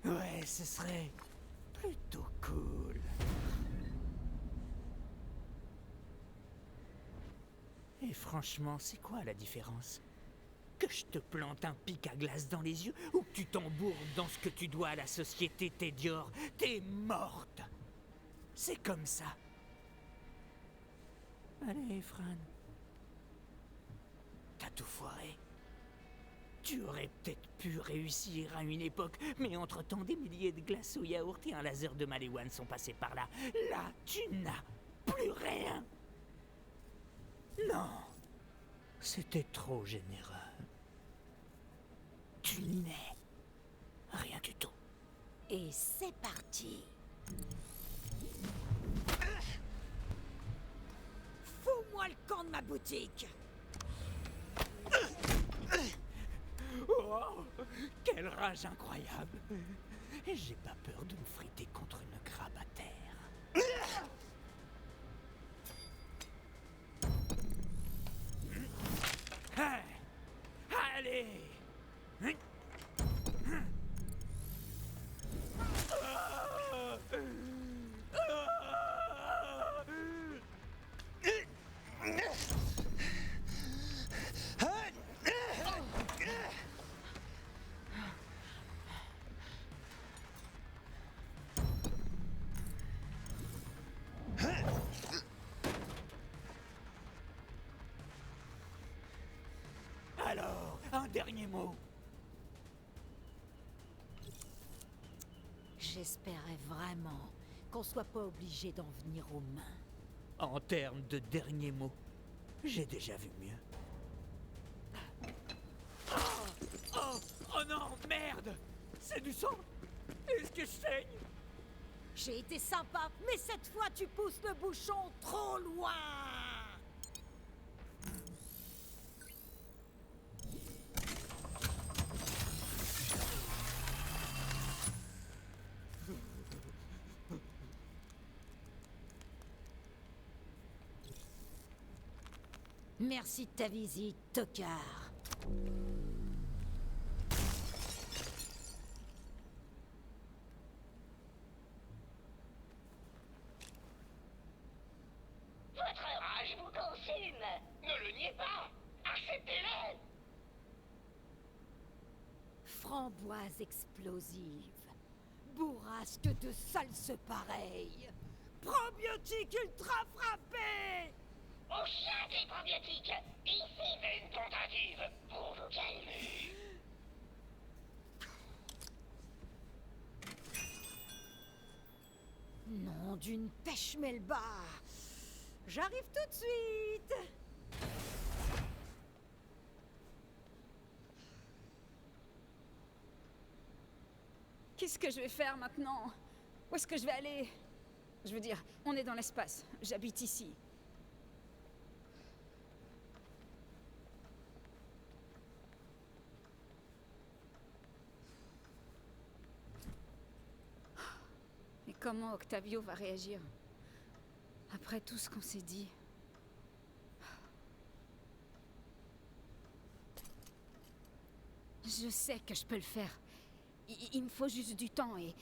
Ouais, ce serait plutôt cool. Et franchement, c'est quoi la différence? Que je te plante un pic à glace dans les yeux ou que tu t'embourdes dans ce que tu dois à la société Tédior? T'es morte. C'est comme ça. Allez, Fran. T'as tout foiré. Tu aurais peut-être pu réussir à une époque, mais entre-temps, des milliers de glaces au yaourt et un laser de Maliwan sont passés par là. Là, tu n'as plus rien. Non. C'était trop généreux. Tu n'es rien du tout. Et c'est parti. Fous-moi le camp de ma boutique. Oh, quelle rage incroyable. J'ai pas peur de me friter contre une crabe à terre. Allez. Alors, un dernier mot. J'espérais vraiment qu'on soit pas obligé d'en venir aux mains. En termes de dernier mot, j'ai déjà vu mieux. Oh non, merde! C'est du sang! Est-ce que je saigne? J'ai été sympa, mais cette fois tu pousses le bouchon trop loin! Merci de ta visite, tocard. croyez pas? Acceptez-le! Framboise explosive. Bourrasque de salse pareille. Probiotique ultra frappé! Au chien des probiotiques! Ici une tentative pour vous calmer. Nom d'une pêche melba. J'arrive tout de suite. Qu'est-ce que je vais faire maintenant? Où est-ce que je vais aller? Je veux dire, on est dans l'espace. J'habite ici. Et comment Octavio va réagir? Après tout ce qu'on s'est dit. Je sais que je peux le faire. Il me faut juste du temps et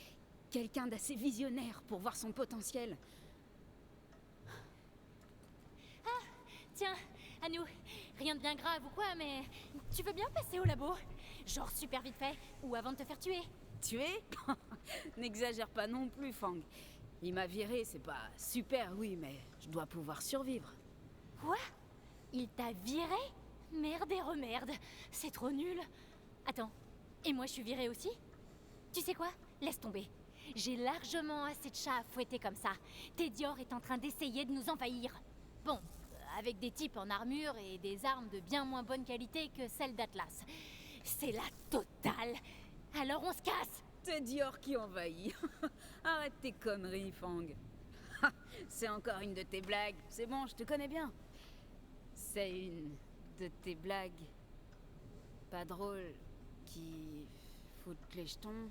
quelqu'un d'assez visionnaire pour voir son potentiel. Ah, tiens, à nous. Rien de bien grave ou quoi, mais tu veux bien passer au labo? Genre super vite fait, ou avant de te faire tuer? Tuer? N'exagère pas non plus, Fang. Il m'a viré, c'est pas super, oui, mais je dois pouvoir survivre. Quoi? Il t'a viré? Merde et remerde. C'est trop nul. Attends, et moi je suis virée aussi? Tu sais quoi? Laisse tomber. J'ai largement assez de chats à fouetter comme ça. Tedior est en train d'essayer de nous envahir. Bon, avec des types en armure et des armes de bien moins bonne qualité que celles d'Atlas. C'est la totale. Alors on se casse! Tedior qui envahit. Arrête tes conneries, Fang. C'est encore une de tes blagues. C'est bon, je te connais bien. C'est une de tes blagues pas drôles qui foutent les jetons.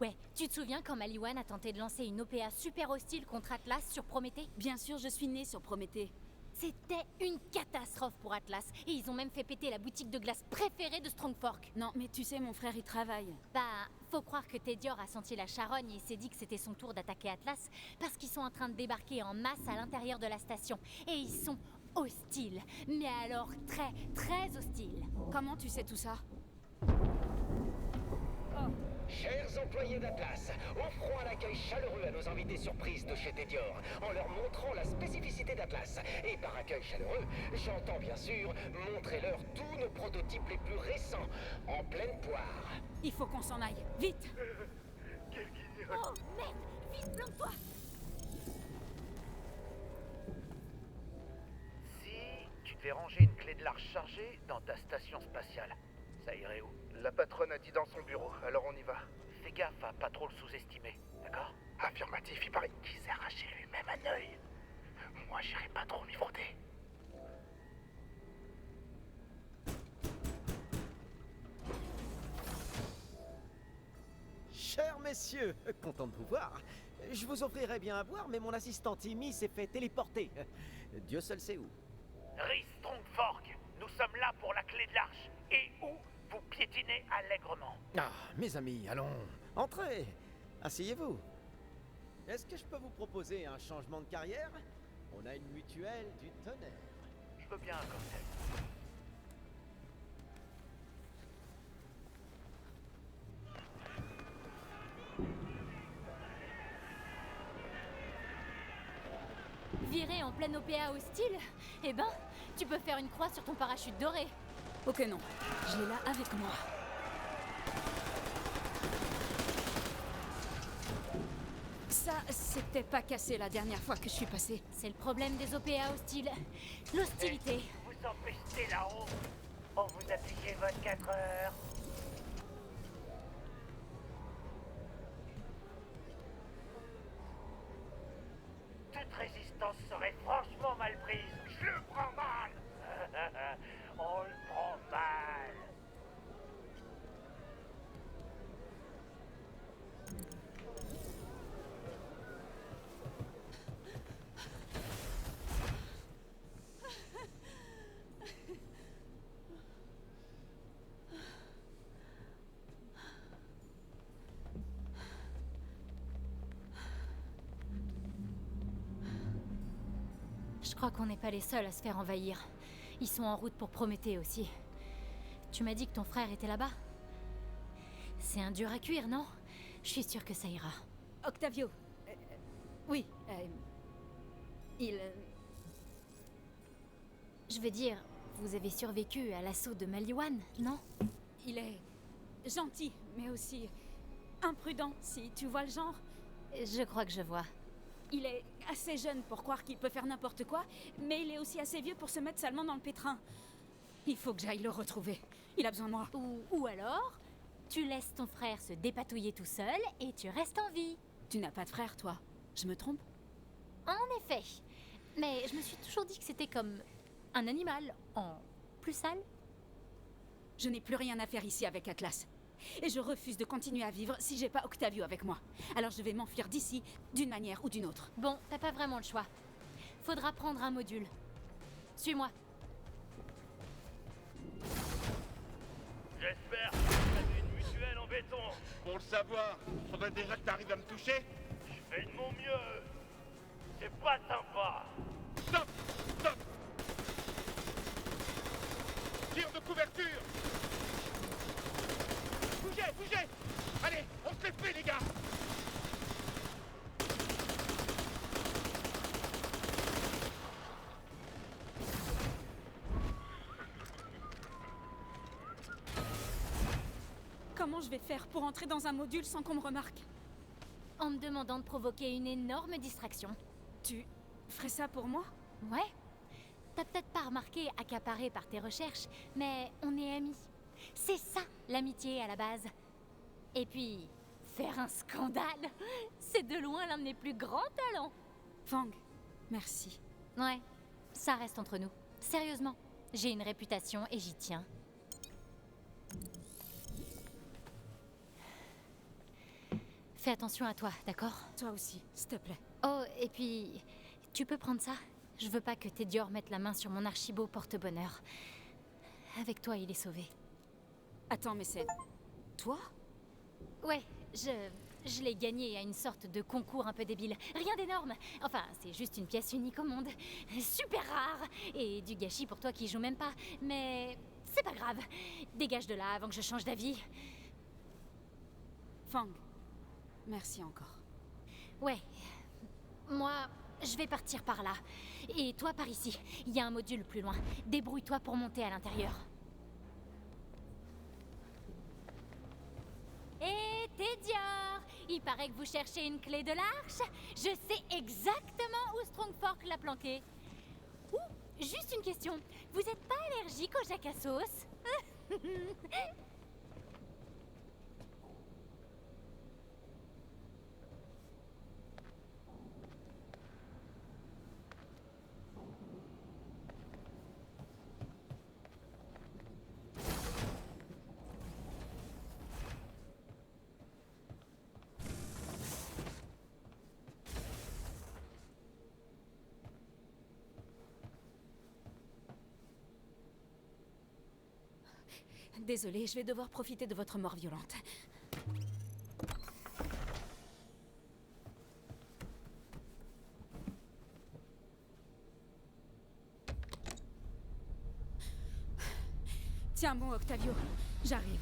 Ouais, tu te souviens quand Maliwan a tenté de lancer une OPA super hostile contre Atlas sur Prométhée? Bien sûr, je suis née sur Prométhée. C'était une catastrophe pour Atlas, et ils ont même fait péter la boutique de glace préférée de Strongfork. Non, mais tu sais, mon frère y travaille. Bah, faut croire que Tedior a senti la charogne et s'est dit que c'était son tour d'attaquer Atlas, parce qu'ils sont en train de débarquer en masse à l'intérieur de la station. Et ils sont hostiles, mais alors très, très hostiles. Comment tu sais tout ça? Chers employés d'Atlas, offrons un accueil chaleureux à nos invités surprises de chez Tedior, en leur montrant la spécificité d'Atlas. Et par accueil chaleureux, j'entends bien sûr, montrez-leur tous nos prototypes les plus récents, en pleine poire. Il faut qu'on s'en aille, vite! Quel guignol! Oh merde! Vite, planque-toi! Si tu devais ranger une clé de l'arche chargée dans ta station spatiale, ça irait où? La patronne a dit dans son bureau, alors on y va. Fais gaffe à pas trop le sous-estimer, d'accord? Affirmatif, il paraît qu'il s'est arraché lui-même un œil. Moi, j'irai pas trop m'y frotter. Chers messieurs, content de vous voir. Je vous offrirais bien à boire, mais mon assistant Timmy s'est fait téléporter. Dieu seul sait où. Rhys Strongfork, nous sommes là pour la clé de l'arche. Et où vous piétinez allègrement. Ah, mes amis, allons, entrez. Asseyez-vous. Est-ce que je peux vous proposer un changement de carrière? On a une mutuelle du tonnerre. Je veux bien un cocktail. Viré en pleine OPA hostile? Eh ben, tu peux faire une croix sur ton parachute doré. Ok, non. Je l'ai là avec moi. Ça, c'était pas cassé la dernière fois que je suis passée. C'est le problème des OPA hostiles. L'hostilité. Vous empêchez là-haut. On vous a piqué 24 heures. Toute résistance serait franchement mal prise. Je le prends mal. On le prend mal. Je crois qu'on n'est pas les seuls à se faire envahir. Ils sont en route pour Prométhée aussi. Tu m'as dit que ton frère était là-bas? C'est un dur à cuire, non? Je suis sûre que ça ira. Octavio. Oui. Il... Je veux dire, vous avez survécu à l'assaut de Maliwan, non? Il est gentil, mais aussi imprudent, si tu vois le genre. Je crois que je vois. Il est assez jeune pour croire qu'il peut faire n'importe quoi, mais il est aussi assez vieux pour se mettre salement dans le pétrin. Il faut que j'aille le retrouver. Il a besoin de moi. Ou alors, tu laisses ton frère se dépatouiller tout seul et tu restes en vie. Tu n'as pas de frère, toi. Je me trompe? En effet. Mais je me suis toujours dit que c'était comme un animal en plus sale. Je n'ai plus rien à faire ici avec Atlas. Et je refuse de continuer à vivre si j'ai pas Octavio avec moi. Alors je vais m'enfuir d'ici, d'une manière ou d'une autre. Bon, t'as pas vraiment le choix. Faudra prendre un module. Suis-moi. J'espère que t'as une mutuelle en béton. Pour le savoir, faudrait déjà que t'arrives à me toucher. Je fais de mon mieux. C'est pas sympa. Stop! Stop! Tire de couverture! Bougez! Bougez! Allez, on se les fait, les gars! Comment je vais faire pour entrer dans un module sans qu'on me remarque? En me demandant de provoquer une énorme distraction. Tu ferais ça pour moi? Ouais. T'as peut-être pas remarqué, accaparé par tes recherches, mais on est amis. C'est ça, l'amitié à la base. Et puis, faire un scandale, c'est de loin l'un de mes plus grands talents. Fang, merci. Ouais, ça reste entre nous. Sérieusement, j'ai une réputation et j'y tiens. Fais attention à toi, d'accord? Toi aussi, s'il te plaît. Oh, et puis, tu peux prendre ça? Je veux pas que Tedior mette la main sur mon archibeau porte-bonheur. Avec toi, il est sauvé. Attends, mais c'est... toi? Ouais, je l'ai gagné à une sorte de concours un peu débile. Rien d'énorme. Enfin, c'est juste une pièce unique au monde. Super rare. Et du gâchis pour toi qui joue même pas. Mais c'est pas grave. Dégage de là avant que je change d'avis. Fang, merci encore. Ouais. Moi, je vais partir par là. Et toi par ici. Il y a un module plus loin. Débrouille-toi pour monter à l'intérieur. Et Tedior, il paraît que vous cherchez une clé de l'arche. Je sais exactement où Strongfork l'a planquée. Ouh, juste une question. Vous êtes pas allergique au jack à sauce? Désolée, je vais devoir profiter de votre mort violente. Tiens bon, Octavio, j'arrive.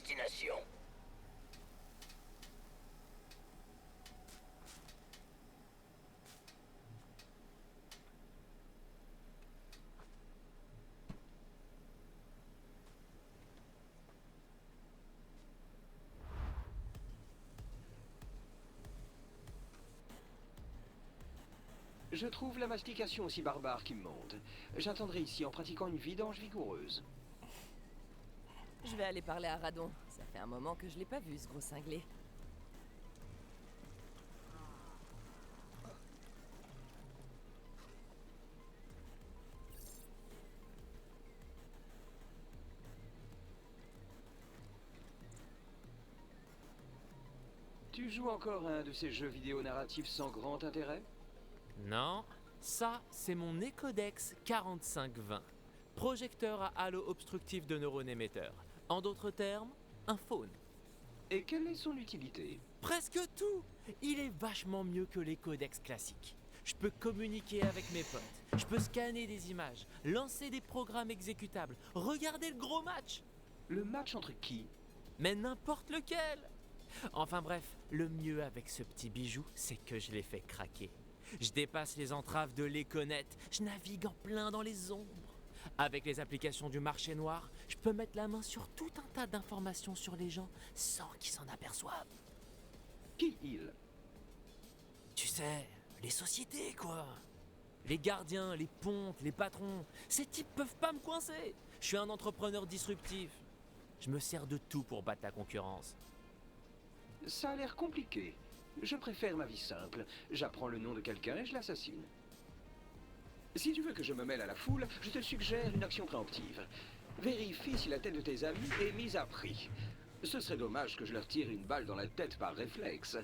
destination. Je trouve la mastication aussi barbare qui me monte. J'attendrai ici en pratiquant une vidange vigoureuse. Je vais aller parler à Radon. Ça fait un moment que je l'ai pas vu, ce gros cinglé. Tu joues encore à un de ces jeux vidéo narratifs sans grand intérêt? Non, ça, c'est mon Ecodex 4520. Projecteur à halo obstructif de neurones émetteurs. En d'autres termes, un faune. Et quelle est son utilité? Presque tout. Il est vachement mieux que les codex classiques. Je peux communiquer avec mes potes, je peux scanner des images, lancer des programmes exécutables, regarder le gros match. Le match entre qui? Mais n'importe lequel. Enfin bref, le mieux avec ce petit bijou, c'est que je l'ai fait craquer. Je dépasse les entraves de l'Econet, je navigue en plein dans les ombres. Avec les applications du marché noir, je peux mettre la main sur tout un tas d'informations sur les gens sans qu'ils s'en aperçoivent. Qui il? Tu sais, les sociétés quoi. Les gardiens, les pontes, les patrons, ces types peuvent pas me coincer. Je suis un entrepreneur disruptif. Je me sers de tout pour battre la concurrence. Ça a l'air compliqué. Je préfère ma vie simple. J'apprends le nom de quelqu'un et je l'assassine. Si tu veux que je me mêle à la foule, je te suggère une action préemptive. Vérifie si la tête de tes amis est mise à prix. Ce serait dommage que je leur tire une balle dans la tête par réflexe.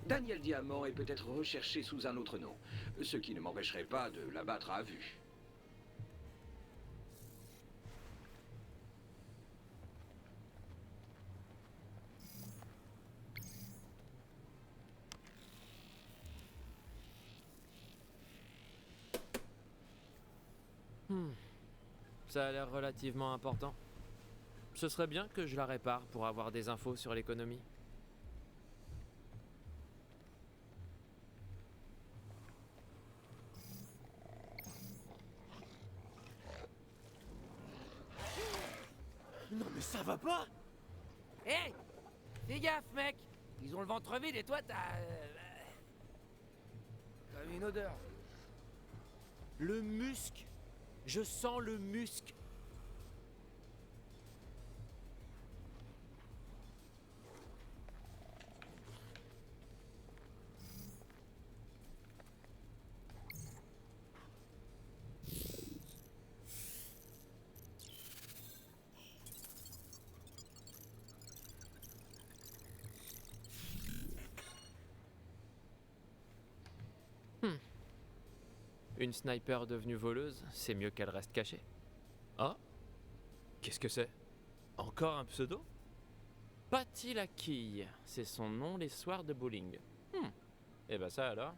Daniel Diamant est peut-être recherché sous un autre nom, ce qui ne m'empêcherait pas de l'abattre à vue. Ça a l'air relativement important. Ce serait bien que je la répare pour avoir des infos sur l'économie. Non mais ça va pas! Hé! Fais gaffe, mec! Ils ont le ventre vide et toi t'as... Comme une odeur. Le musc. Je sens le musc. Une sniper devenue voleuse, c'est mieux qu'elle reste cachée. Ah? Qu'est-ce que c'est? Encore un pseudo? Patty la quille, c'est son nom les soirs de bowling. Et bah ça alors?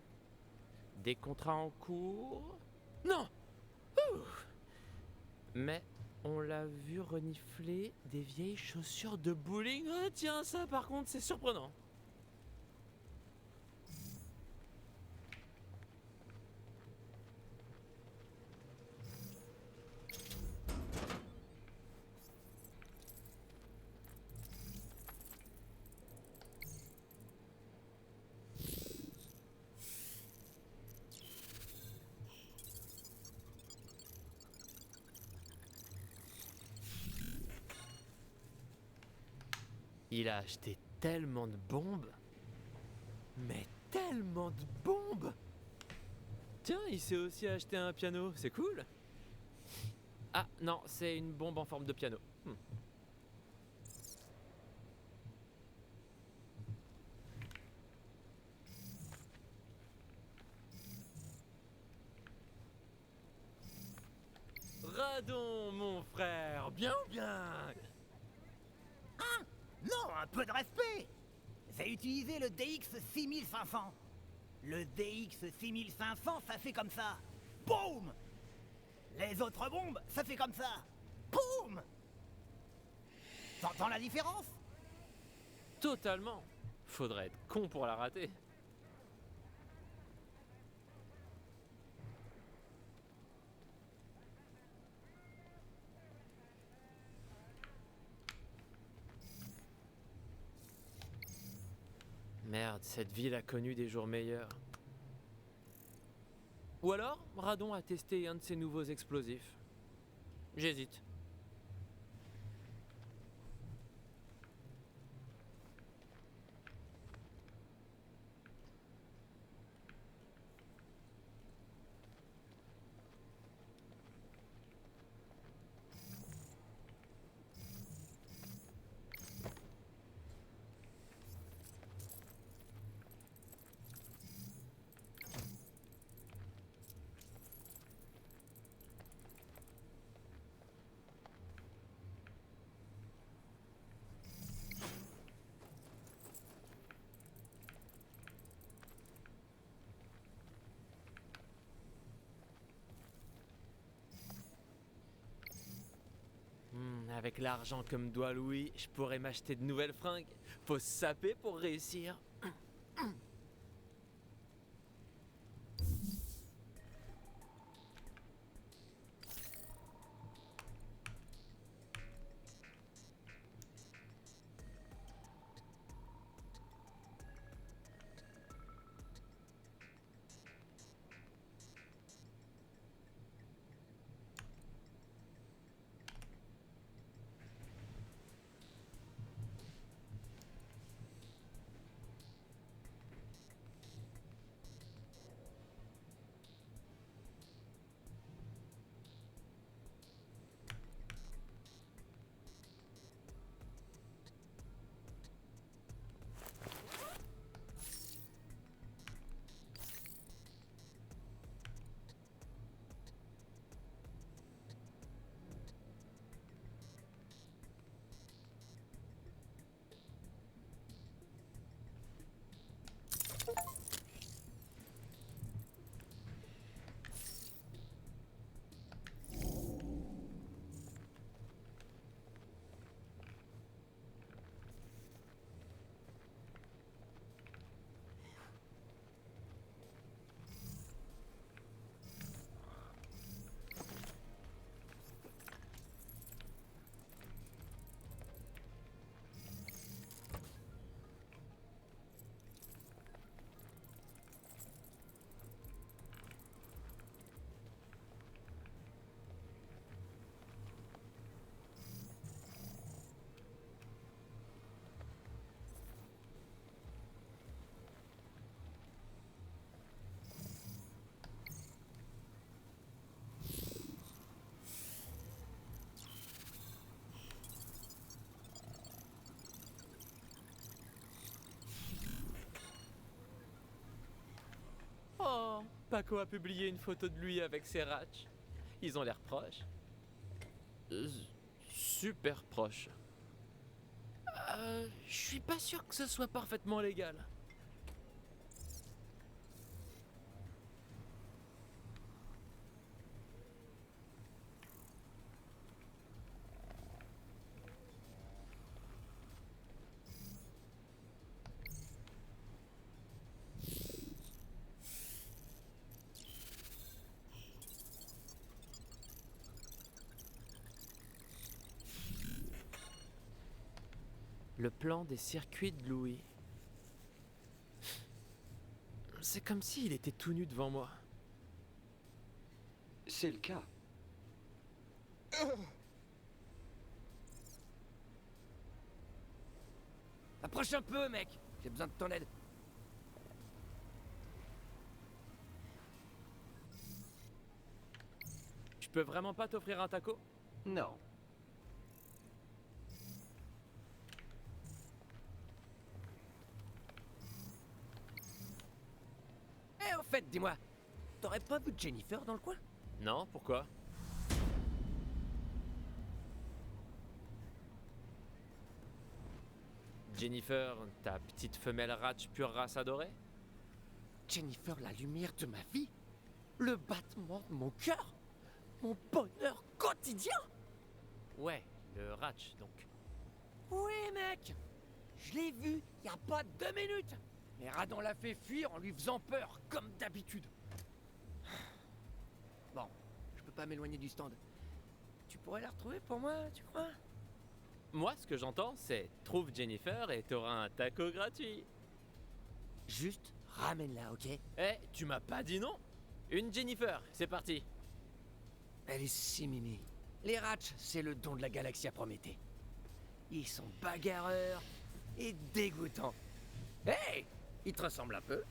Des contrats en cours? Non! Mais on l'a vu renifler des vieilles chaussures de bowling. Ah tiens, ça par contre c'est surprenant. Il a acheté tellement de bombes. Mais tellement de bombes! Tiens, il s'est aussi acheté un piano, c'est cool. Ah non, c'est une bombe en forme de piano. Radon, mon frère, bien ou bien? Hein? Non, un peu de respect! J'ai utilisé le DX 6500. Le DX 6500, ça fait comme ça. Boum! Les autres bombes, ça fait comme ça. Boum! T'entends la différence? Totalement. Faudrait être con pour la rater. Merde, cette ville a connu des jours meilleurs. Ou alors, Radon a testé un de ses nouveaux explosifs. J'hésite. Avec l'argent comme doigt Louis, je pourrais m'acheter de nouvelles fringues. Faut se saper pour réussir. Oh, Paco a publié une photo de lui avec ses ratchs. Ils ont l'air proches. Super proches. Je suis pas sûr que ce soit parfaitement légal. Le plan des circuits de Louis. C'est comme s'il était tout nu devant moi. C'est le cas. Approche un peu, mec. J'ai besoin de ton aide. Je peux vraiment pas t'offrir un taco? Non. Eh, au fait, dis-moi, t'aurais pas vu Jennifer dans le coin? Non, pourquoi? Jennifer, ta petite femelle ratch pure race adorée? Jennifer, la lumière de ma vie, le battement de mon cœur, mon bonheur quotidien. Ouais, le ratch donc. Oui, mec. Je l'ai vu, y a pas 2 minutes. Mais Radon l'a fait fuir en lui faisant peur, comme d'habitude. Bon, je peux pas m'éloigner du stand. Tu pourrais la retrouver pour moi, tu crois? Moi, ce que j'entends, c'est trouve Jennifer et t'auras un taco gratuit. Juste ramène-la, ok? Eh, tu m'as pas dit non? Une Jennifer, c'est parti. Elle est si mimi. Les Ratch, c'est le don de la galaxie à Prométhée. Ils sont bagarreurs et dégoûtants. Hey! Ils te ressemblent un peu.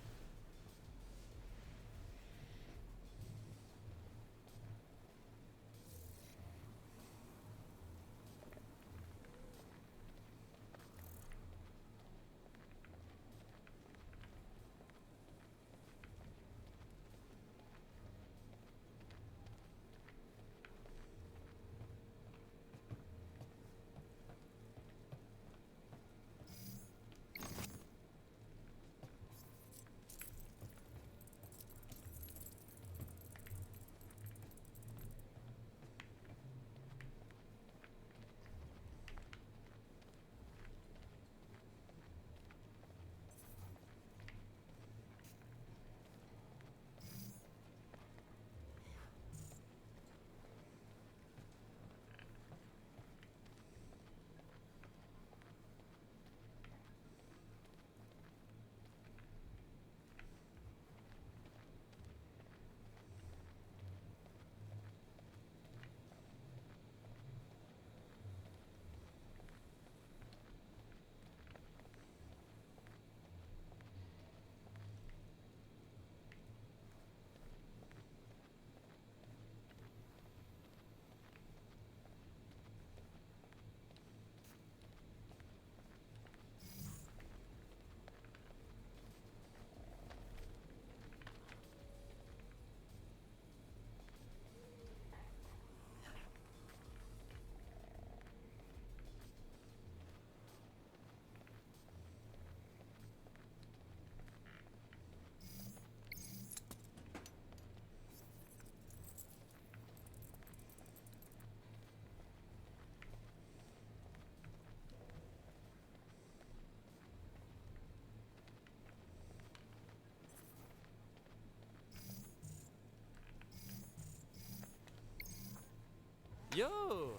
Yo!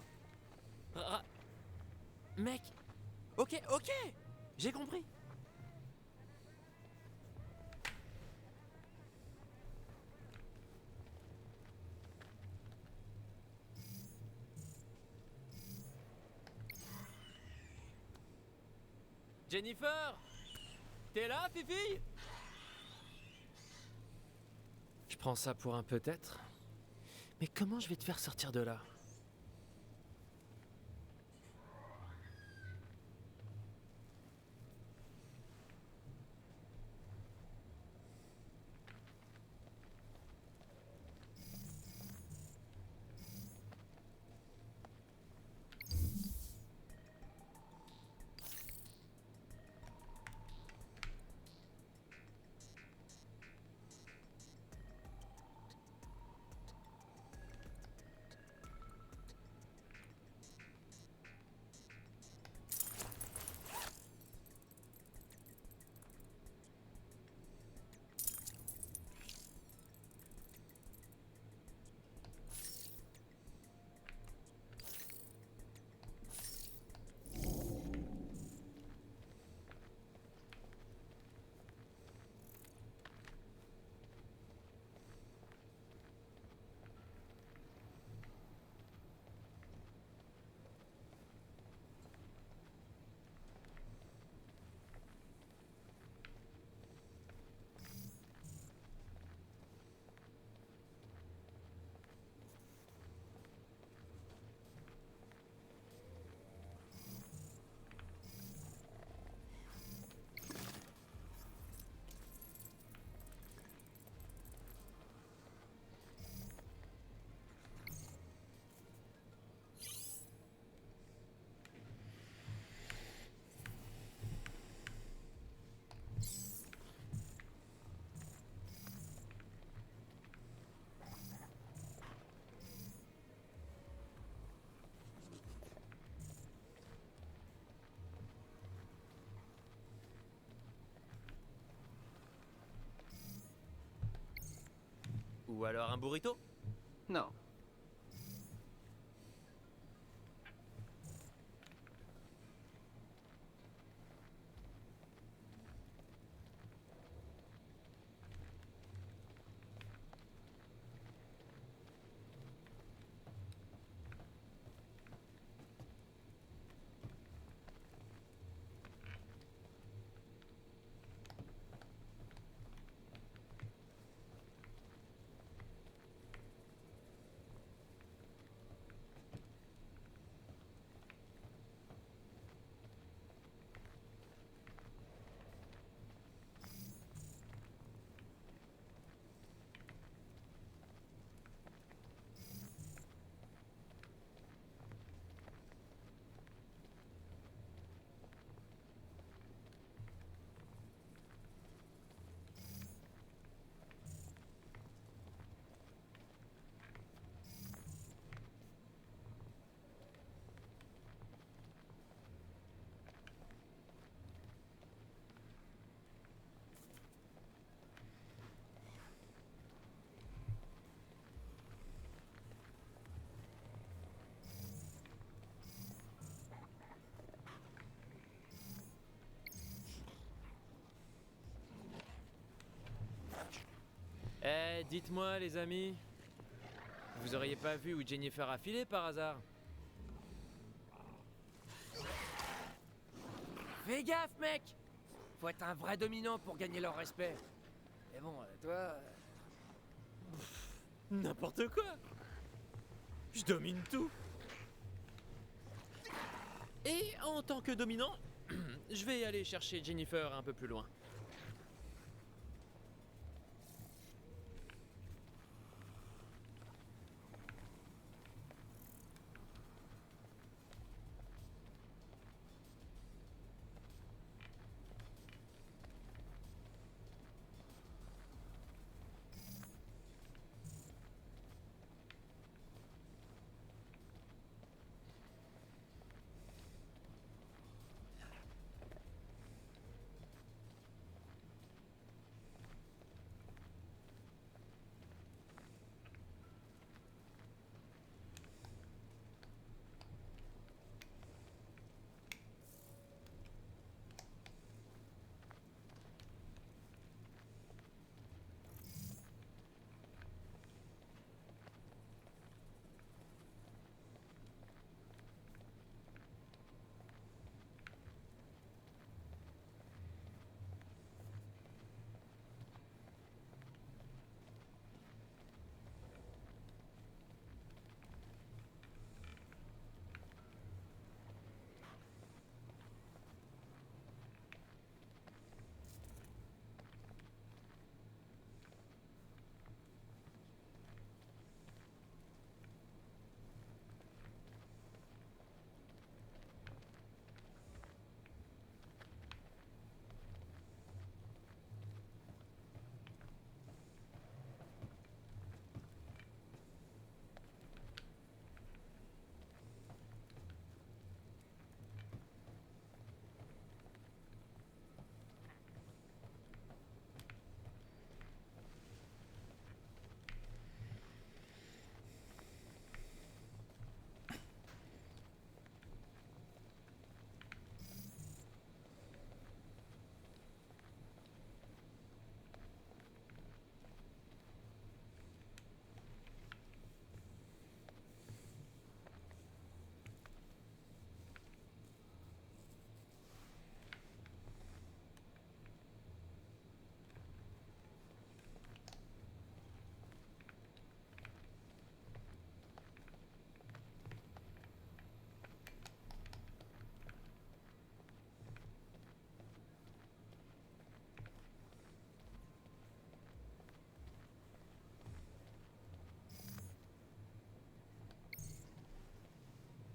Mec! Ok, ok! J'ai compris! Jennifer! T'es là, Fifi? Je prends ça pour un peut-être. Mais comment je vais te faire sortir de là? Ou alors un burrito? Non. Eh, dites-moi les amis, vous auriez pas vu où Jennifer a filé par hasard? Fais gaffe, mec! Faut être un vrai dominant pour gagner leur respect. Mais bon, toi... N'importe quoi! Je domine tout! Et en tant que dominant, je vais aller chercher Jennifer un peu plus loin.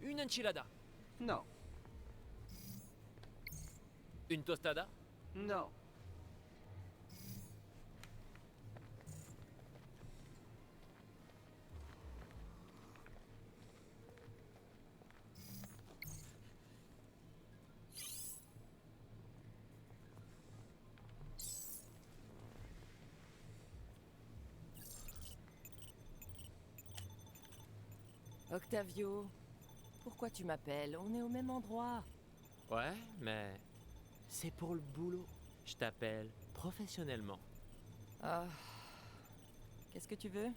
Une enchilada. Non. Une tostada. Non. Octavio, pourquoi tu m'appelles? On est au même endroit. Ouais, mais c'est pour le boulot. Je t'appelle professionnellement. Ah. Qu'est-ce que tu veux?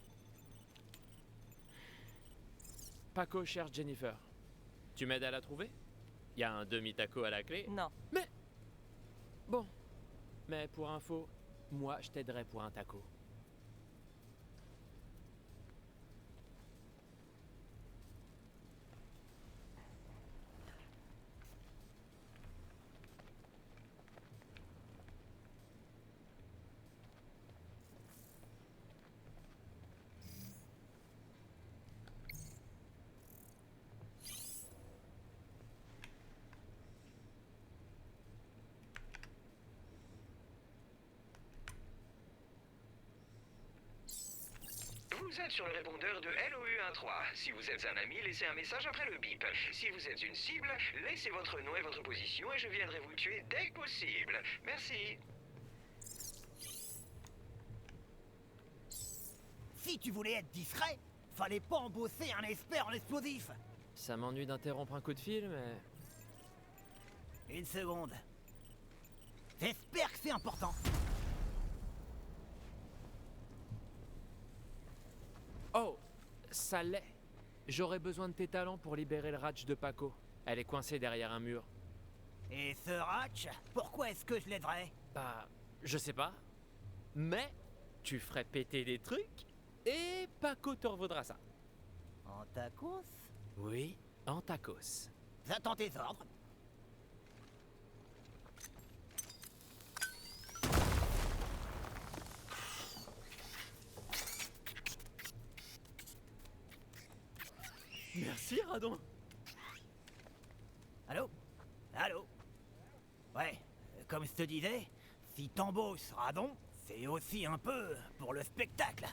Paco cherche Jennifer. Tu m'aides à la trouver? Y a un demi-taco à la clé? Non. Mais... Bon. Mais pour info, moi je t'aiderai pour un taco. Vous êtes sur le répondeur de LOU13. Si vous êtes un ami, laissez un message après le bip. Si vous êtes une cible, laissez votre nom et votre position et je viendrai vous tuer dès que possible. Merci. Si tu voulais être discret, fallait pas embosser un expert en explosifs. Ça m'ennuie d'interrompre un coup de fil, mais... Une seconde. J'espère que c'est important. Oh, ça l'est. J'aurais besoin de tes talents pour libérer le Ratch de Paco. Elle est coincée derrière un mur. Et ce Ratch, pourquoi est-ce que je l'aiderais? Bah, je sais pas. Mais tu ferais péter des trucs et Paco te revaudra ça. En tacos? Oui, en tacos. J'attends tes ordres. Merci, Radon. Allô? Allô? Ouais, comme je te disais, si t'embauches Radon, c'est aussi un peu pour le spectacle.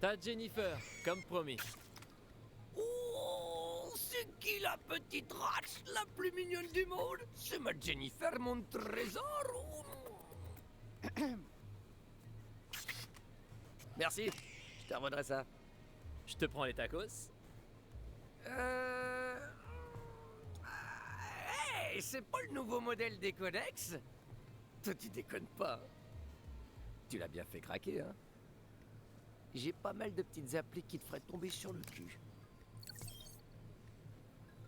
T'as Jennifer, comme promis. Oh, c'est qui la petite Ratch la plus mignonne du monde? C'est ma Jennifer, mon trésor. Merci, je te revaudrai ça. Je te prends les tacos. Hey, c'est pas le nouveau modèle des codex? Toi, tu déconnes pas. Tu l'as bien fait craquer, hein? J'ai pas mal de petites applis qui te feraient tomber sur le cul.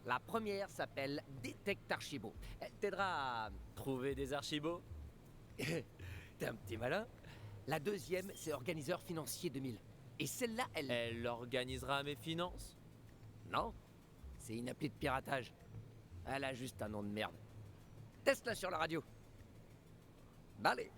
La première s'appelle Detect Archibo. Elle t'aidera à... Trouver des archibos? T'es un petit malin. La deuxième, c'est Organiseur Financier 2000. Et celle-là, elle... Elle organisera mes finances? Non, c'est une appli de piratage. Elle a juste un nom de merde. Teste-la sur la radio. Bah allez.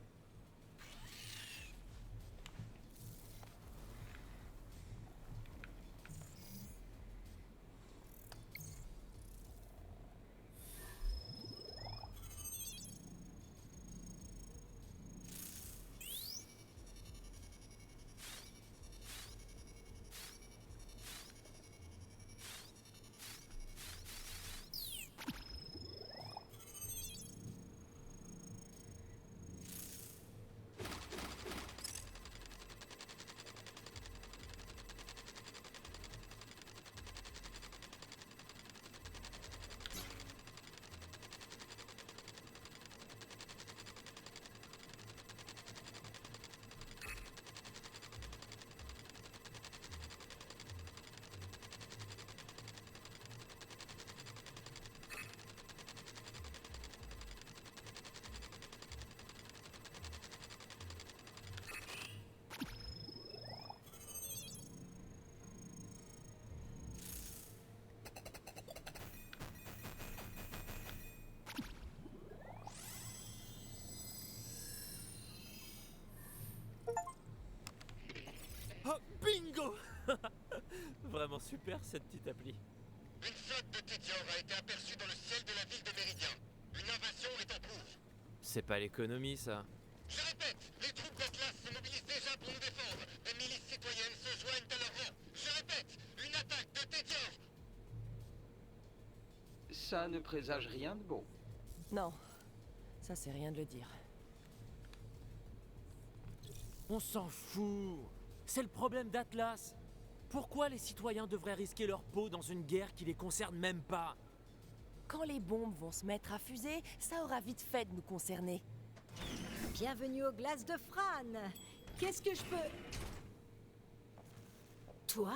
Oh, bingo! Vraiment super cette petite appli. Une flotte de Tédior a été aperçue dans le ciel de la ville de Méridien. Une invasion est en cours. C'est pas l'économie, ça. Je répète, les troupes d'Atlas se mobilisent déjà pour nous défendre. Des milices citoyennes se joignent à leur rang. Ça ne présage rien de bon. Non, ça c'est rien de le dire. On s'en fout. C'est le problème d'Atlas. Pourquoi les citoyens devraient risquer leur peau dans une guerre qui les concerne même pas? Quand les bombes vont se mettre à fuser, ça aura vite fait de nous concerner. Bienvenue aux glaces de Fran. Qu'est-ce que je peux... Toi?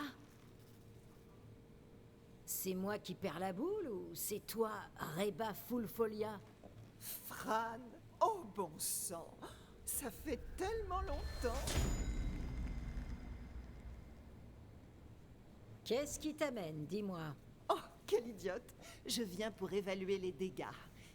C'est moi qui perds la boule ou c'est toi, Reba Fullfolia? Fran, oh bon sang, ça fait tellement longtemps. Qu'est-ce qui t'amène, dis-moi? Oh, quelle idiote! Je viens pour évaluer les dégâts.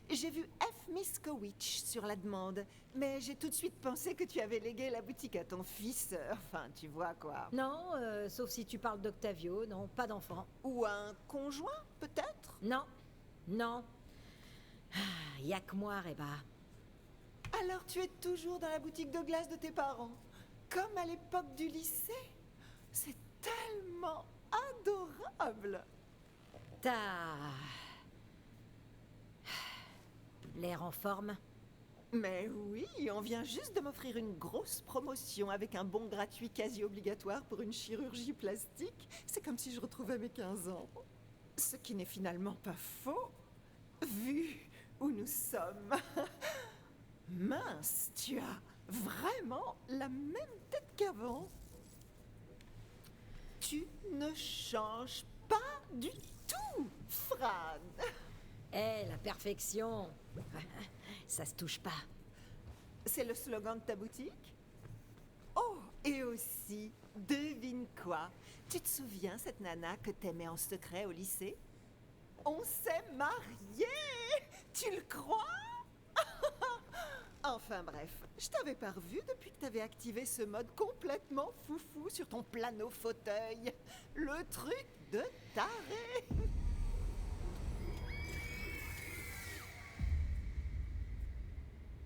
J'ai vu F. Miskowicz sur la demande, mais j'ai tout de suite pensé que tu avais légué la boutique à ton fils. Enfin, tu vois quoi. Non, sauf si tu parles d'Octavio, non, pas d'enfant. Ou un conjoint, peut-être? Non, non. Y'a que moi, Reba. Alors tu es toujours dans la boutique de glace de tes parents, comme à l'époque du lycée? C'est tellement adorable. T'as... l'air en forme? Mais oui, on vient juste de m'offrir une grosse promotion avec un bon gratuit quasi obligatoire pour une chirurgie plastique. C'est comme si je retrouvais mes 15 ans. Ce qui n'est finalement pas faux, vu où nous sommes. Mince, tu as vraiment la même tête qu'avant. Tu ne changes pas du tout, Fran. La perfection, ça se touche pas. C'est le slogan de ta boutique? Oh, et aussi, devine quoi? Tu te souviens cette nana que t'aimais en secret au lycée? On s'est mariés! Tu le crois? Enfin bref, je t'avais pas revu depuis que t'avais activé ce mode complètement foufou sur ton plano fauteuil. Le truc de taré!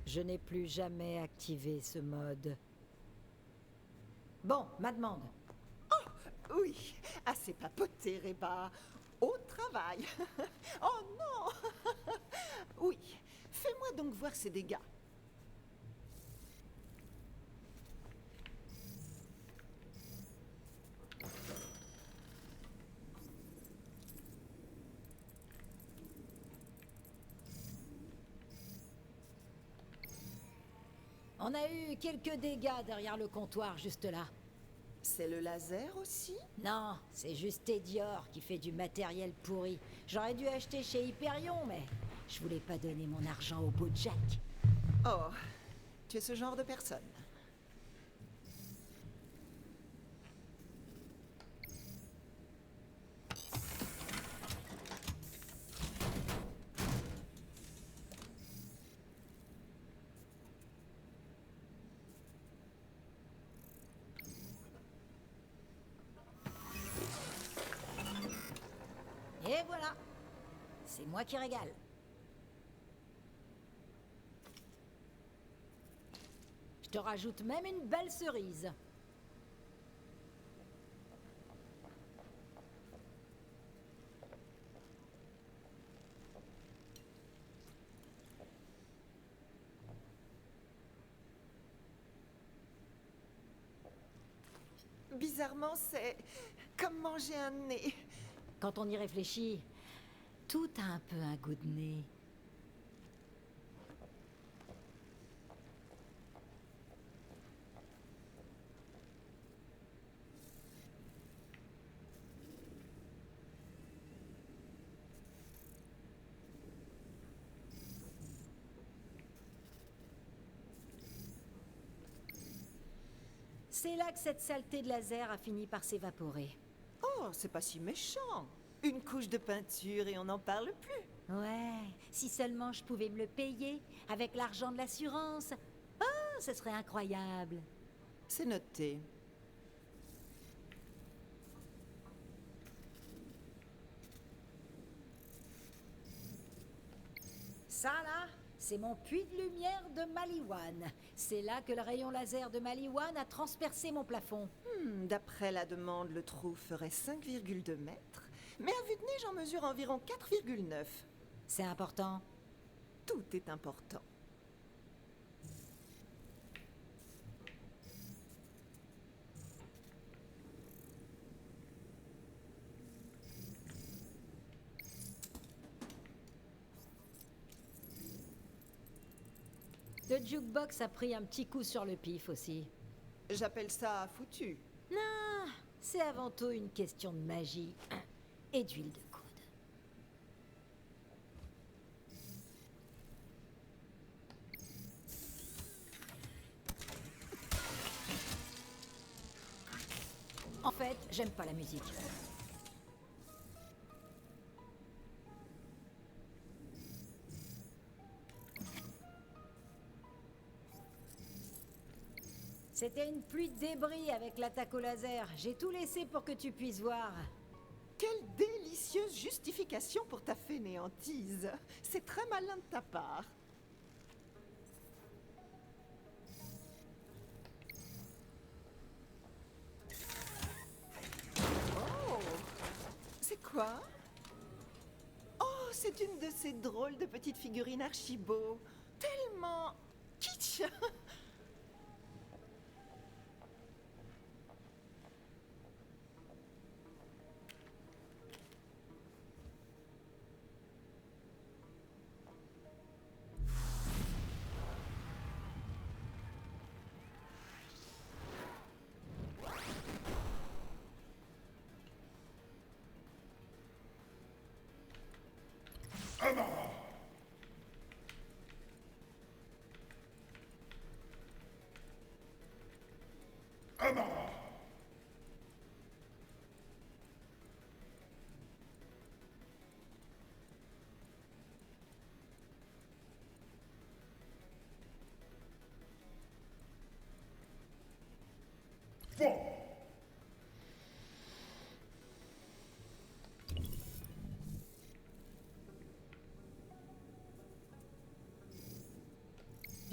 Je n'ai plus jamais activé ce mode. Bon, ma demande. Oh, oui, assez papoté, Reba. Au travail. Oh non! Oui, fais-moi donc voir ces dégâts. On a eu quelques dégâts derrière le comptoir, juste là. C'est le laser aussi? Non, c'est juste Dior qui fait du matériel pourri. J'aurais dû acheter chez Hyperion, mais je voulais pas donner mon argent au beau Jack. Oh, tu es ce genre de personne. Et voilà, c'est moi qui régale. Je te rajoute même une belle cerise. Bizarrement, c'est comme manger un nez. Quand on y réfléchit, tout a un peu un goût de nez. C'est là que cette saleté de laser a fini par s'évaporer. Oh, c'est pas si méchant. Une couche de peinture et on n'en parle plus. Ouais, si seulement je pouvais me le payer avec l'argent de l'assurance. Oh, ce serait incroyable. C'est noté. Ça là, c'est mon puits de lumière de Maliwan. C'est là que le rayon laser de Maliwan a transpercé mon plafond. D'après la demande, le trou ferait 5,2 mètres. Mais à vue de nez, j'en mesure environ 4,9. C'est important? Tout est important. Le jukebox a pris un petit coup sur le pif aussi. J'appelle ça foutu. Non, c'est avant tout une question de magie et d'huile de coude. En fait, j'aime pas la musique. C'était une pluie de débris avec l'attaque au laser. J'ai tout laissé pour que tu puisses voir. Quelle délicieuse justification pour ta fainéantise. C'est très malin de ta part. Oh! C'est quoi? Oh, c'est une de ces drôles de petites figurines archibeaux. Tellement kitsch.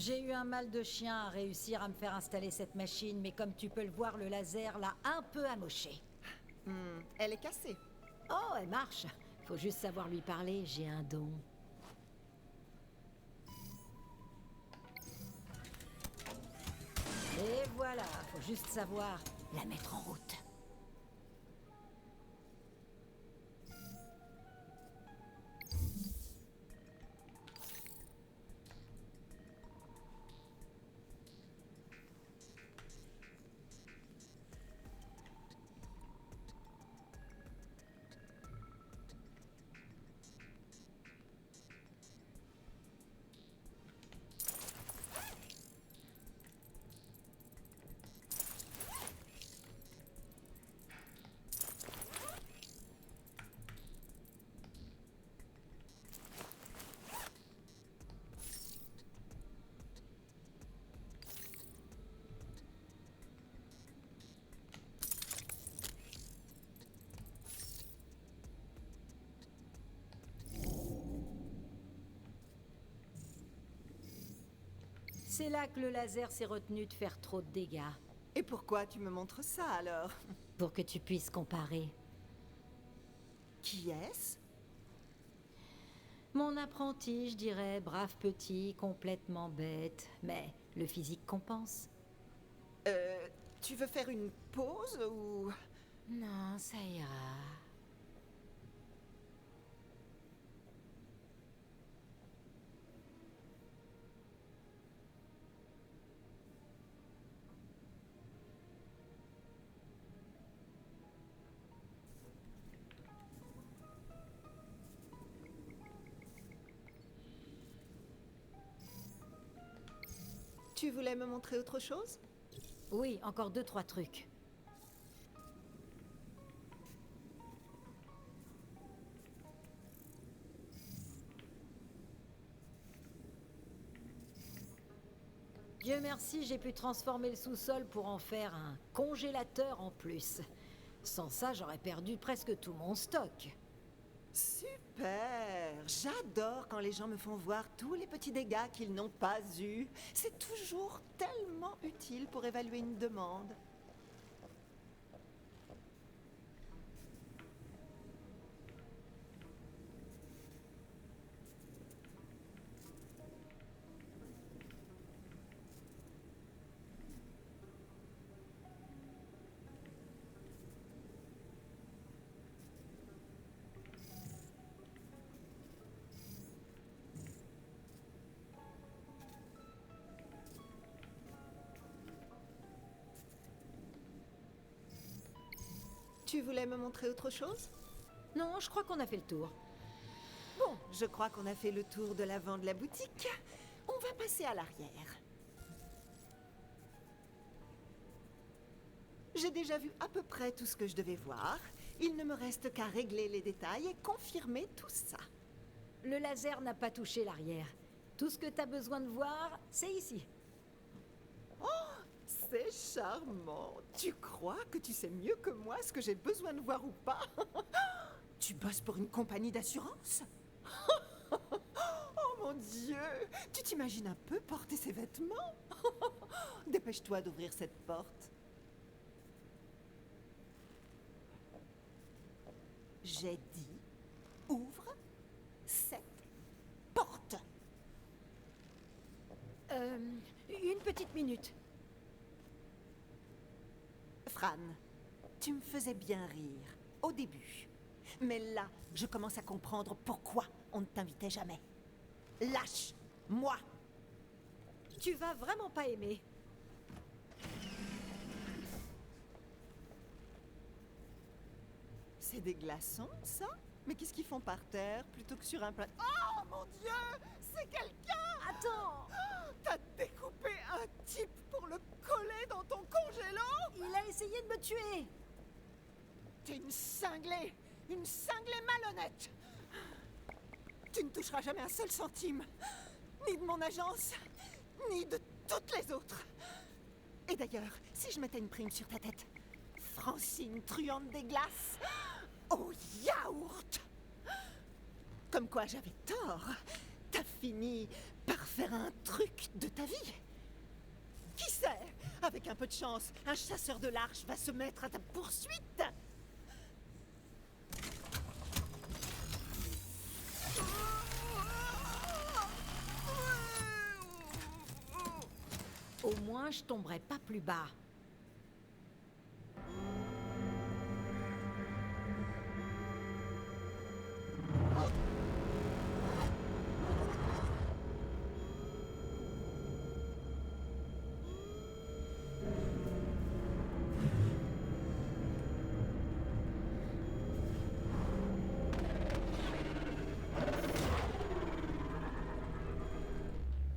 J'ai eu un mal de chien à réussir à me faire installer cette machine, mais comme tu peux le voir, le laser l'a un peu amoché. Elle est cassée. Oh, elle marche. Faut juste savoir lui parler, j'ai un don. Et voilà, faut juste savoir la mettre en route. C'est là que le laser s'est retenu de faire trop de dégâts. Et pourquoi tu me montres ça alors? Pour que tu puisses comparer. Qui est-ce? Mon apprenti, je dirais, brave petit, complètement bête, mais le physique compense. Tu veux faire une pause ou... Non, ça ira. Tu voulais me montrer autre chose? Oui, encore 2-3 trucs. Dieu merci, j'ai pu transformer le sous-sol pour en faire un congélateur en plus. Sans ça, j'aurais perdu presque tout mon stock. Super! J'adore quand les gens me font voir tous les petits dégâts qu'ils n'ont pas eus. C'est toujours tellement utile pour évaluer une demande. Tu voulais me montrer autre chose? Non, je crois qu'on a fait le tour. Bon, je crois qu'on a fait le tour de l'avant de la boutique. On va passer à l'arrière. J'ai déjà vu à peu près tout ce que je devais voir. Il ne me reste qu'à régler les détails et confirmer tout ça. Le laser n'a pas touché l'arrière. Tout ce que t'as besoin de voir, c'est ici. Oh, c'est charmant. Tu crois que tu sais mieux que moi ce que j'ai besoin de voir ou pas? Tu bosses pour une compagnie d'assurance? Oh mon Dieu! Tu t'imagines un peu porter ces vêtements? Dépêche-toi d'ouvrir cette porte. J'ai dit, ouvre cette porte. Une petite minute. Fran, tu me faisais bien rire au début. Mais là, je commence à comprendre pourquoi on ne t'invitait jamais. Lâche-moi! Tu vas vraiment pas aimer. C'est des glaçons, ça? Mais qu'est-ce qu'ils font par terre plutôt que sur un plat? Oh mon Dieu! C'est quelqu'un! Attends! T'as découpé un type pour le coller dans ton congélo? Il a essayé de me tuer! T'es une cinglée malhonnête! Tu ne toucheras jamais un seul centime, ni de mon agence, ni de toutes les autres. Et d'ailleurs, si je mettais une prime sur ta tête, Francine truande des glaces au yaourt! Comme quoi j'avais tort. T'as fini par faire un truc de ta vie. Qui sait? Avec un peu de chance, un chasseur de l'arche va se mettre à ta poursuite. Au moins, je tomberai pas plus bas.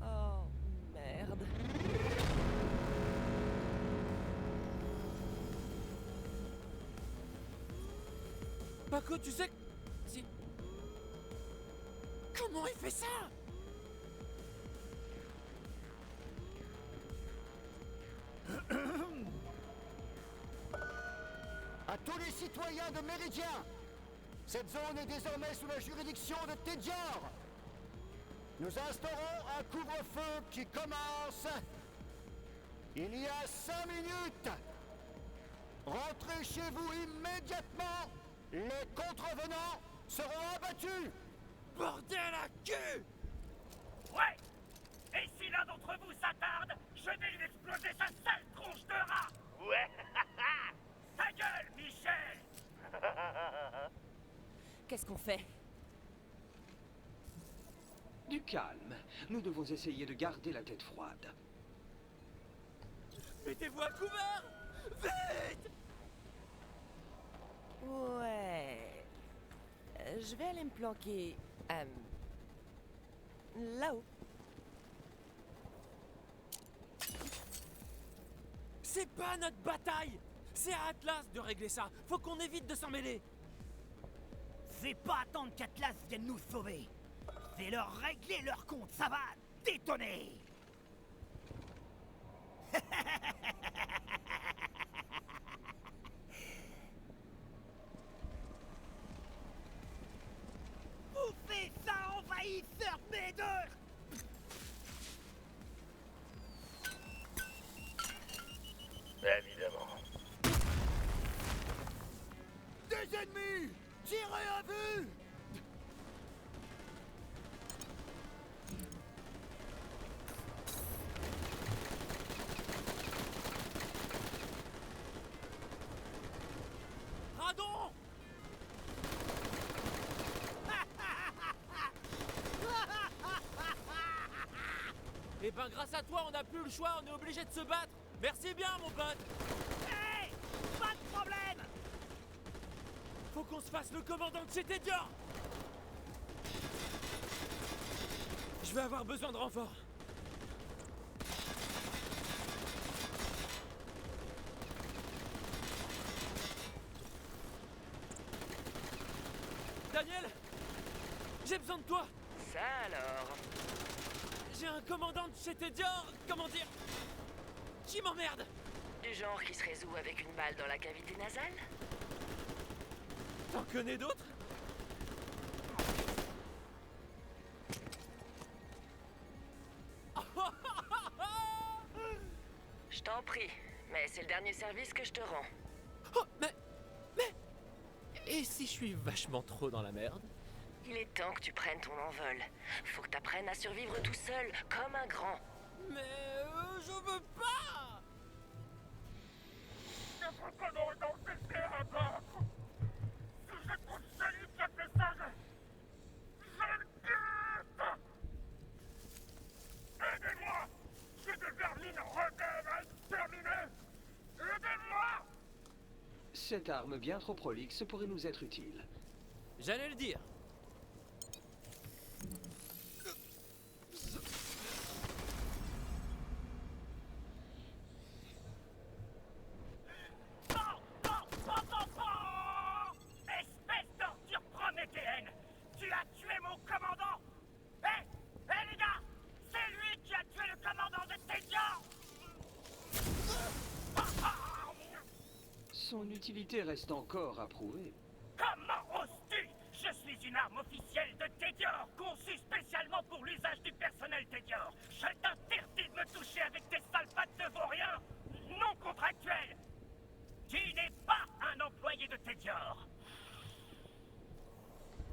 Oh, merde. Paco, tu sais... Si... Comment il fait ça? À tous les citoyens de Méridien, cette zone est désormais sous la juridiction de Tédior. Nous instaurons un couvre-feu qui commence il y a 5 minutes. Rentrez chez vous immédiatement. Les contrevenants seront abattus. Bordel à cul! Ouais! Et si l'un d'entre vous s'attarde, je vais lui exploser sa sale tronche de rat! Ouais! Ta gueule, Michel! Qu'est-ce qu'on fait? Du calme. Nous devons essayer de garder la tête froide. Mettez-vous à couvert! Vite! Ouais. Je vais aller me planquer... là-haut. C'est pas notre bataille! C'est à Atlas de régler ça! Faut qu'on évite de s'en mêler! C'est pas attendre qu'Atlas vienne nous sauver. C'est leur régler leur compte, ça va détonner. Vous faites ça, envahisseur B2! Évidemment. Des ennemis! Tirez à vue! Radon! Eh ben grâce à toi, on n'a plus le choix, on est obligé de se battre. Merci bien, mon pote. Hey! Pas de problème! Faut qu'on se fasse le commandant de chez Dior. Je vais avoir besoin de renfort. Daniel, j'ai besoin de toi. Ça alors? J'ai un commandant de chez Dior, comment dire, qui m'emmerde. Du genre qui se résout avec une balle dans la cavité nasale? T'en connais d'autres? Je t'en prie, mais c'est le dernier service que je te rends. Oh, mais... Et si je suis vachement trop dans la merde? Il est temps que tu prennes ton envol. Faut que t'apprennes à survivre tout seul, comme un grand. Mais je veux pas. Pourquoi n'aurait donc fait un pas? Si je trouve celui qui a fait ça, je le tue. Aidez-moi. J'ai des vermines rebelles à exterminer. Aidez-moi. Cette arme bien trop prolixe pourrait nous être utile. J'allais le dire. Espèce d'ordure prométhéenne! Tu as tué mon commandant! Hé! Hé les gars! C'est lui qui a tué le commandant de Tédior! Son utilité reste encore à prouver. Comment oses-tu? Je suis une arme officielle de Tédior, conçue spécialement pour l'usage du personnel Tédior. Je t'interdis de me toucher avec tes sales pattes de vaurien non contractuelles. Tu n'es pas un employé de Tédior.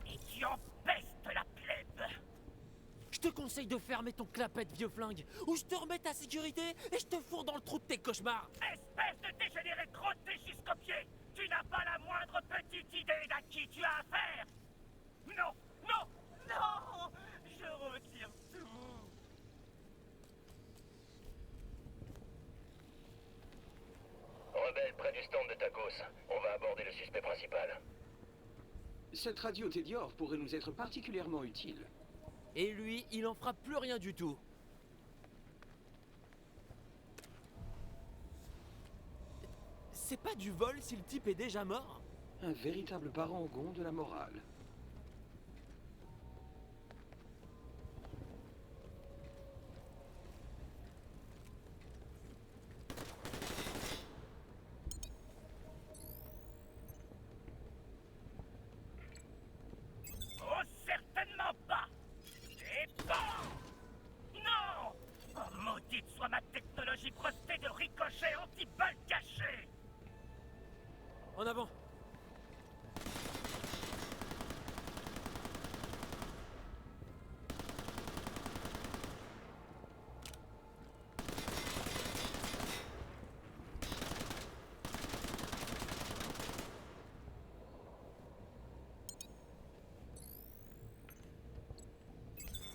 Et tu empestes la plèbe. Je te conseille de fermer ton clapette, vieux flingue, ou je te remets ta sécurité et je te fourre dans le trou de tes cauchemars. Espèce de dégénéré trop déchiscopié! Tu n'as pas la moindre petite idée d'à qui tu as affaire! Non! Non! Non! Je retire tout! Rebelle près du stand de tacos. On va aborder le suspect principal. Cette radio Tédior pourrait nous être particulièrement utile. Et lui, il en fera plus rien du tout. C'est pas du vol si le type est déjà mort? Un véritable parangon de la morale. Oh, certainement pas! Et bon! Non! Oh, maudite soit ma technologie brevetée de ricochet anti-balle cachée! En avant.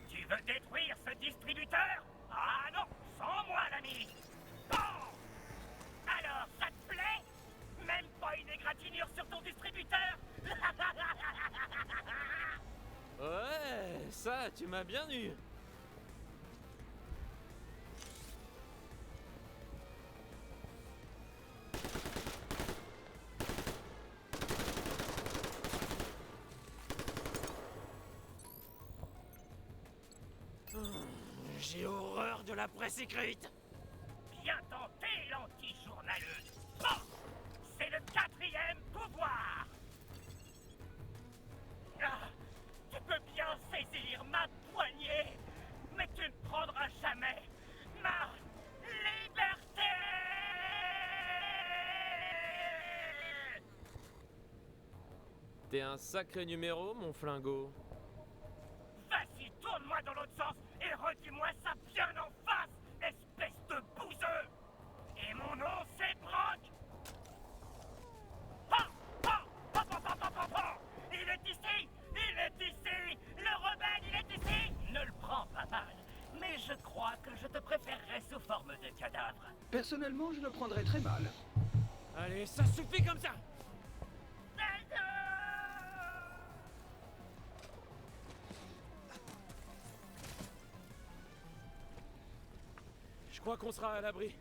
Tu veux détruire ce distributeur? Ah non, sans moi, l'ami! Bon! Alors, ça te plaît? Même pas une égratignure sur ton distributeur? Ouais, ça, tu m'as bien eu. J'ai horreur de la presse écrite. Bien tenté, l'anti-journaleux! Bon! C'est le 4e pouvoir! Ah, tu peux bien saisir ma poignée, mais tu ne prendras jamais ma liberté! T'es un sacré numéro, mon flingot. Vas-y, tourne-moi dans l'autre sens et redis-moi ça bien en face, espèce de bouseux! Et mon nom, c'est Brock! Ah! Ah! Ah! Ah! Ah! Ah! Ah! Il est ici! Il est ici! Le rebelle, il est ici! Ne le prends pas mal, mais je crois que je te préférerais sous forme de cadavre. Personnellement, je le prendrais très mal. Allez, ça suffit comme ça. Seigneur! crois qu'on sera à l'abri.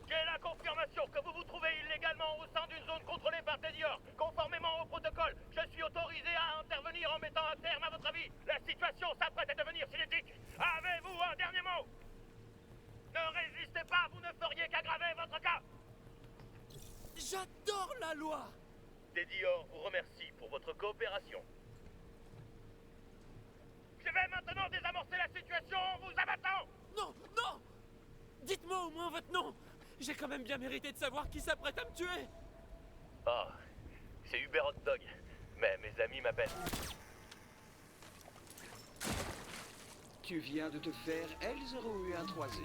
J'ai la confirmation que vous vous trouvez illégalement au sein d'une zone contrôlée par Tedior. Conformément au protocole, je suis autorisé à intervenir en mettant un terme à votre avis. La situation s'apprête à devenir cinétique. Avez-vous un dernier mot? Ne résistez pas, vous ne feriez qu'aggraver votre cas. J'adore la loi! Tedior vous remercie pour votre coopération. Je vais maintenant désamorcer la situation en vous abattant. Non, non! Dites-moi au moins votre nom! J'ai quand même bien mérité de savoir qui s'apprête à me tuer! Ah, c'est Uber Hot Dog. Mais mes amis m'appellent. Tu viens de te faire L0U13Z.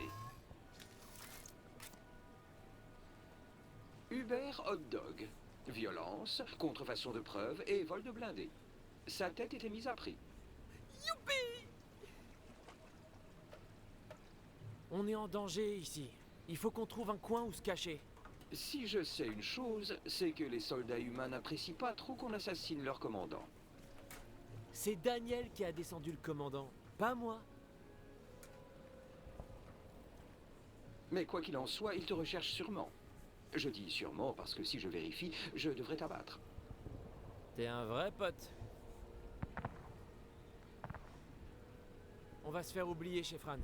Uber Hot Dog. Violence, contrefaçon de preuves et vol de blindé. Sa tête était mise à prix. Youpi! On est en danger ici. Il faut qu'on trouve un coin où se cacher. Si je sais une chose, c'est que les soldats humains n'apprécient pas trop qu'on assassine leur commandant. C'est Daniel qui a descendu le commandant, pas moi. Mais quoi qu'il en soit, il te recherche sûrement. Je dis sûrement parce que si je vérifie, je devrais t'abattre. T'es un vrai pote. On va se faire oublier chez Fran.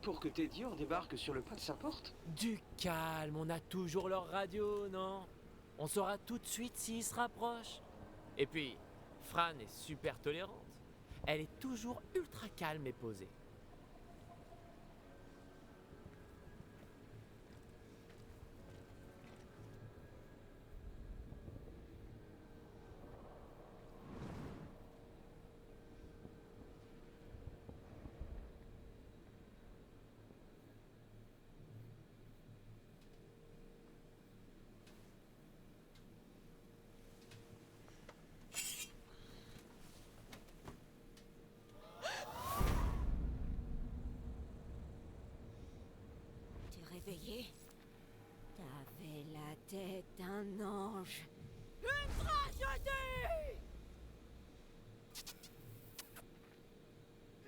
Pour que Tedior débarque sur le pas de sa porte? Du calme, on a toujours leur radio, non? On saura tout de suite s'ils se rapprochent. Et puis, Fran est super tolérante. Elle est toujours ultra calme et posée. Réveillé. T'avais la tête d'un ange. Une tragédie!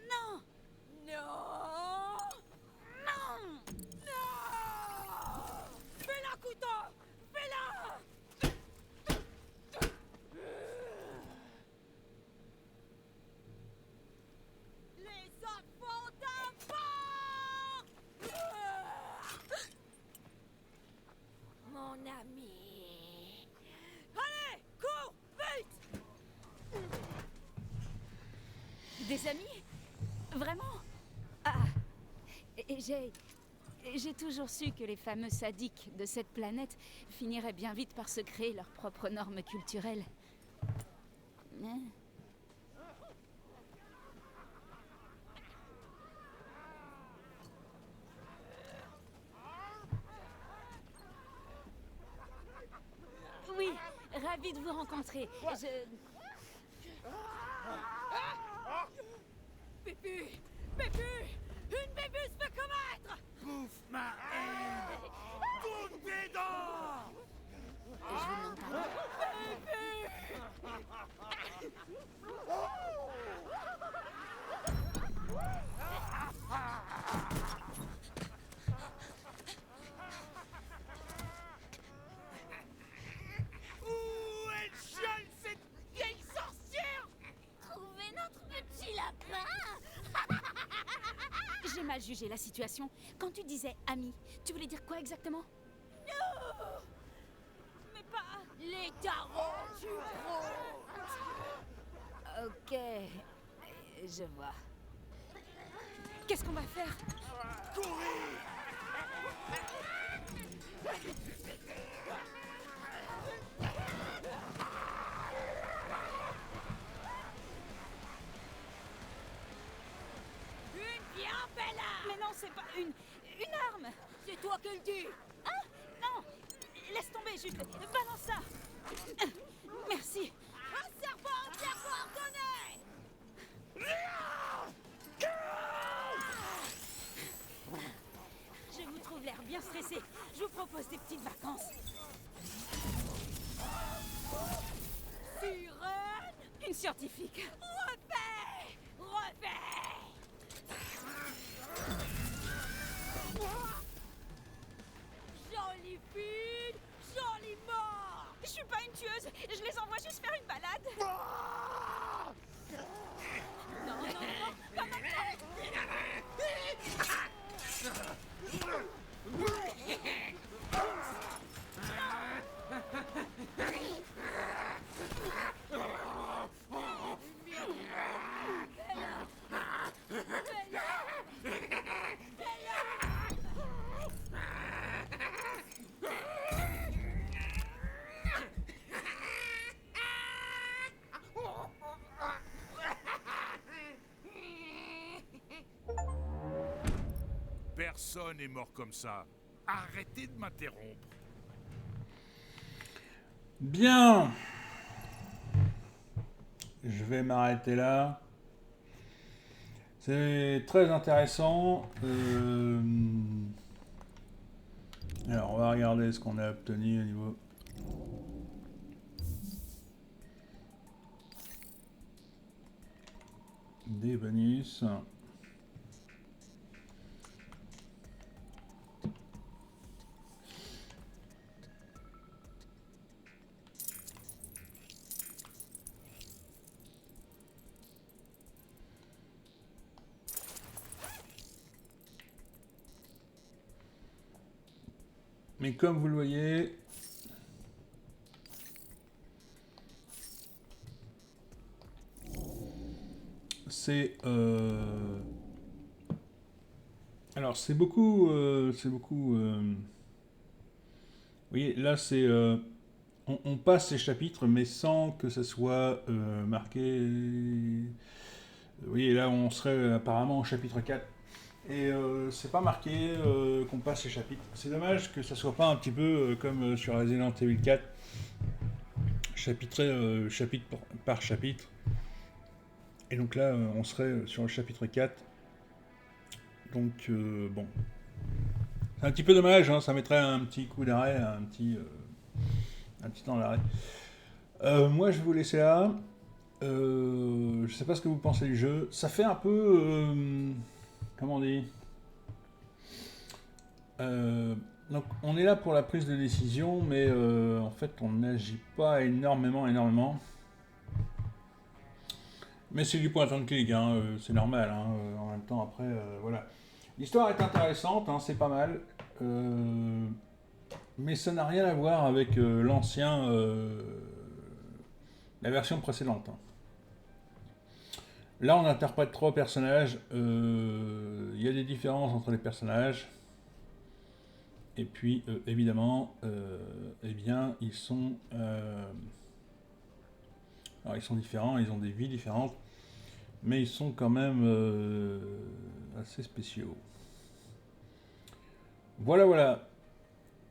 Non! Non! Non! Non! Fais-la, couteau! Fais-la! Les enfants d'abord! Mon ami. Allez, cours, vite! Des amis? Vraiment? Ah, j'ai toujours su que les fameux sadiques de cette planète finiraient bien vite par se créer leurs propres normes culturelles. Mais... Oui, ravi de vous rencontrer. Pépu! Pépu! Une bébus peut commettre! Bouffe ma haine! Toutes tes dents! Je vous demande pardon. Où est Michel, cette vieille sorcière? Trouvez notre petit lapin! J'ai mal jugé la situation. Quand tu disais ami, tu voulais dire quoi exactement? Non! Mais pas les tarots du gros! Ok, je vois. Qu'est-ce qu'on va faire? Courir! Une bien belle arme! Mais non, c'est pas une arme! C'est toi qui le dis! Ah, non! Laisse tomber, juste balance ça! Merci! Un serpent bien coordonné! Je vous trouve l'air bien stressé. Je vous propose des petites vacances. Sirène! Une scientifique. Refais! Refais! suis pas une tueuse. Je les envoie juste faire une balade. Non, non, non, pas maintenant. Personne n'est mort comme ça. Arrêtez de m'interrompre. Bien. Je vais m'arrêter là. C'est très intéressant. Alors, on va regarder ce qu'on a obtenu au niveau... des bonus. Mais comme vous le voyez, c'est alors c'est beaucoup vous voyez là c'est on passe ces chapitres mais sans que ça soit marqué. Vous voyez là on serait apparemment au chapitre 4. Et c'est pas marqué qu'on passe les chapitres. C'est dommage que ça soit pas un petit peu comme sur Resident Evil 4, chapitré chapitre par chapitre. Et donc là, on serait sur le chapitre 4. Donc bon. C'est un petit peu dommage, hein, ça mettrait un petit coup d'arrêt, un petit temps d'arrêt. Moi, je vais vous laisser là. Je sais pas ce que vous pensez du jeu. Ça fait un peu... comment on dit donc on est là pour la prise de décision, mais en fait on n'agit pas énormément. Mais c'est du point and click, hein, c'est normal. Hein, en même temps après, voilà. L'histoire est intéressante, hein, c'est pas mal. Mais ça n'a rien à voir avec l'ancien... la version précédente. Hein. Là, on interprète 3 personnages. Il y a des différences entre les personnages. Et puis, évidemment, eh bien, ils sont différents, ils ont des vies différentes. Mais ils sont quand même assez spéciaux. Voilà.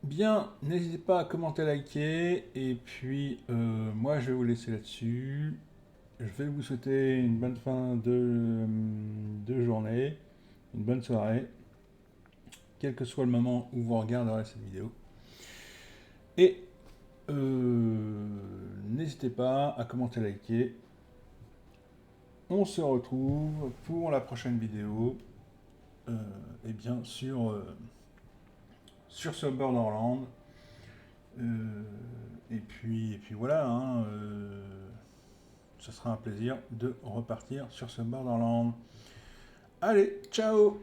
Bien, n'hésitez pas à commenter, liker. Et puis, moi, je vais vous laisser là-dessus. Je vais vous souhaiter une bonne fin de journée, une bonne soirée, quel que soit le moment où vous regarderez cette vidéo. Et n'hésitez pas à commenter, liker. On se retrouve pour la prochaine vidéo, et bien sur ce Borderlands. Et puis voilà, hein, ce sera un plaisir de repartir sur ce Borderlands. Allez, ciao!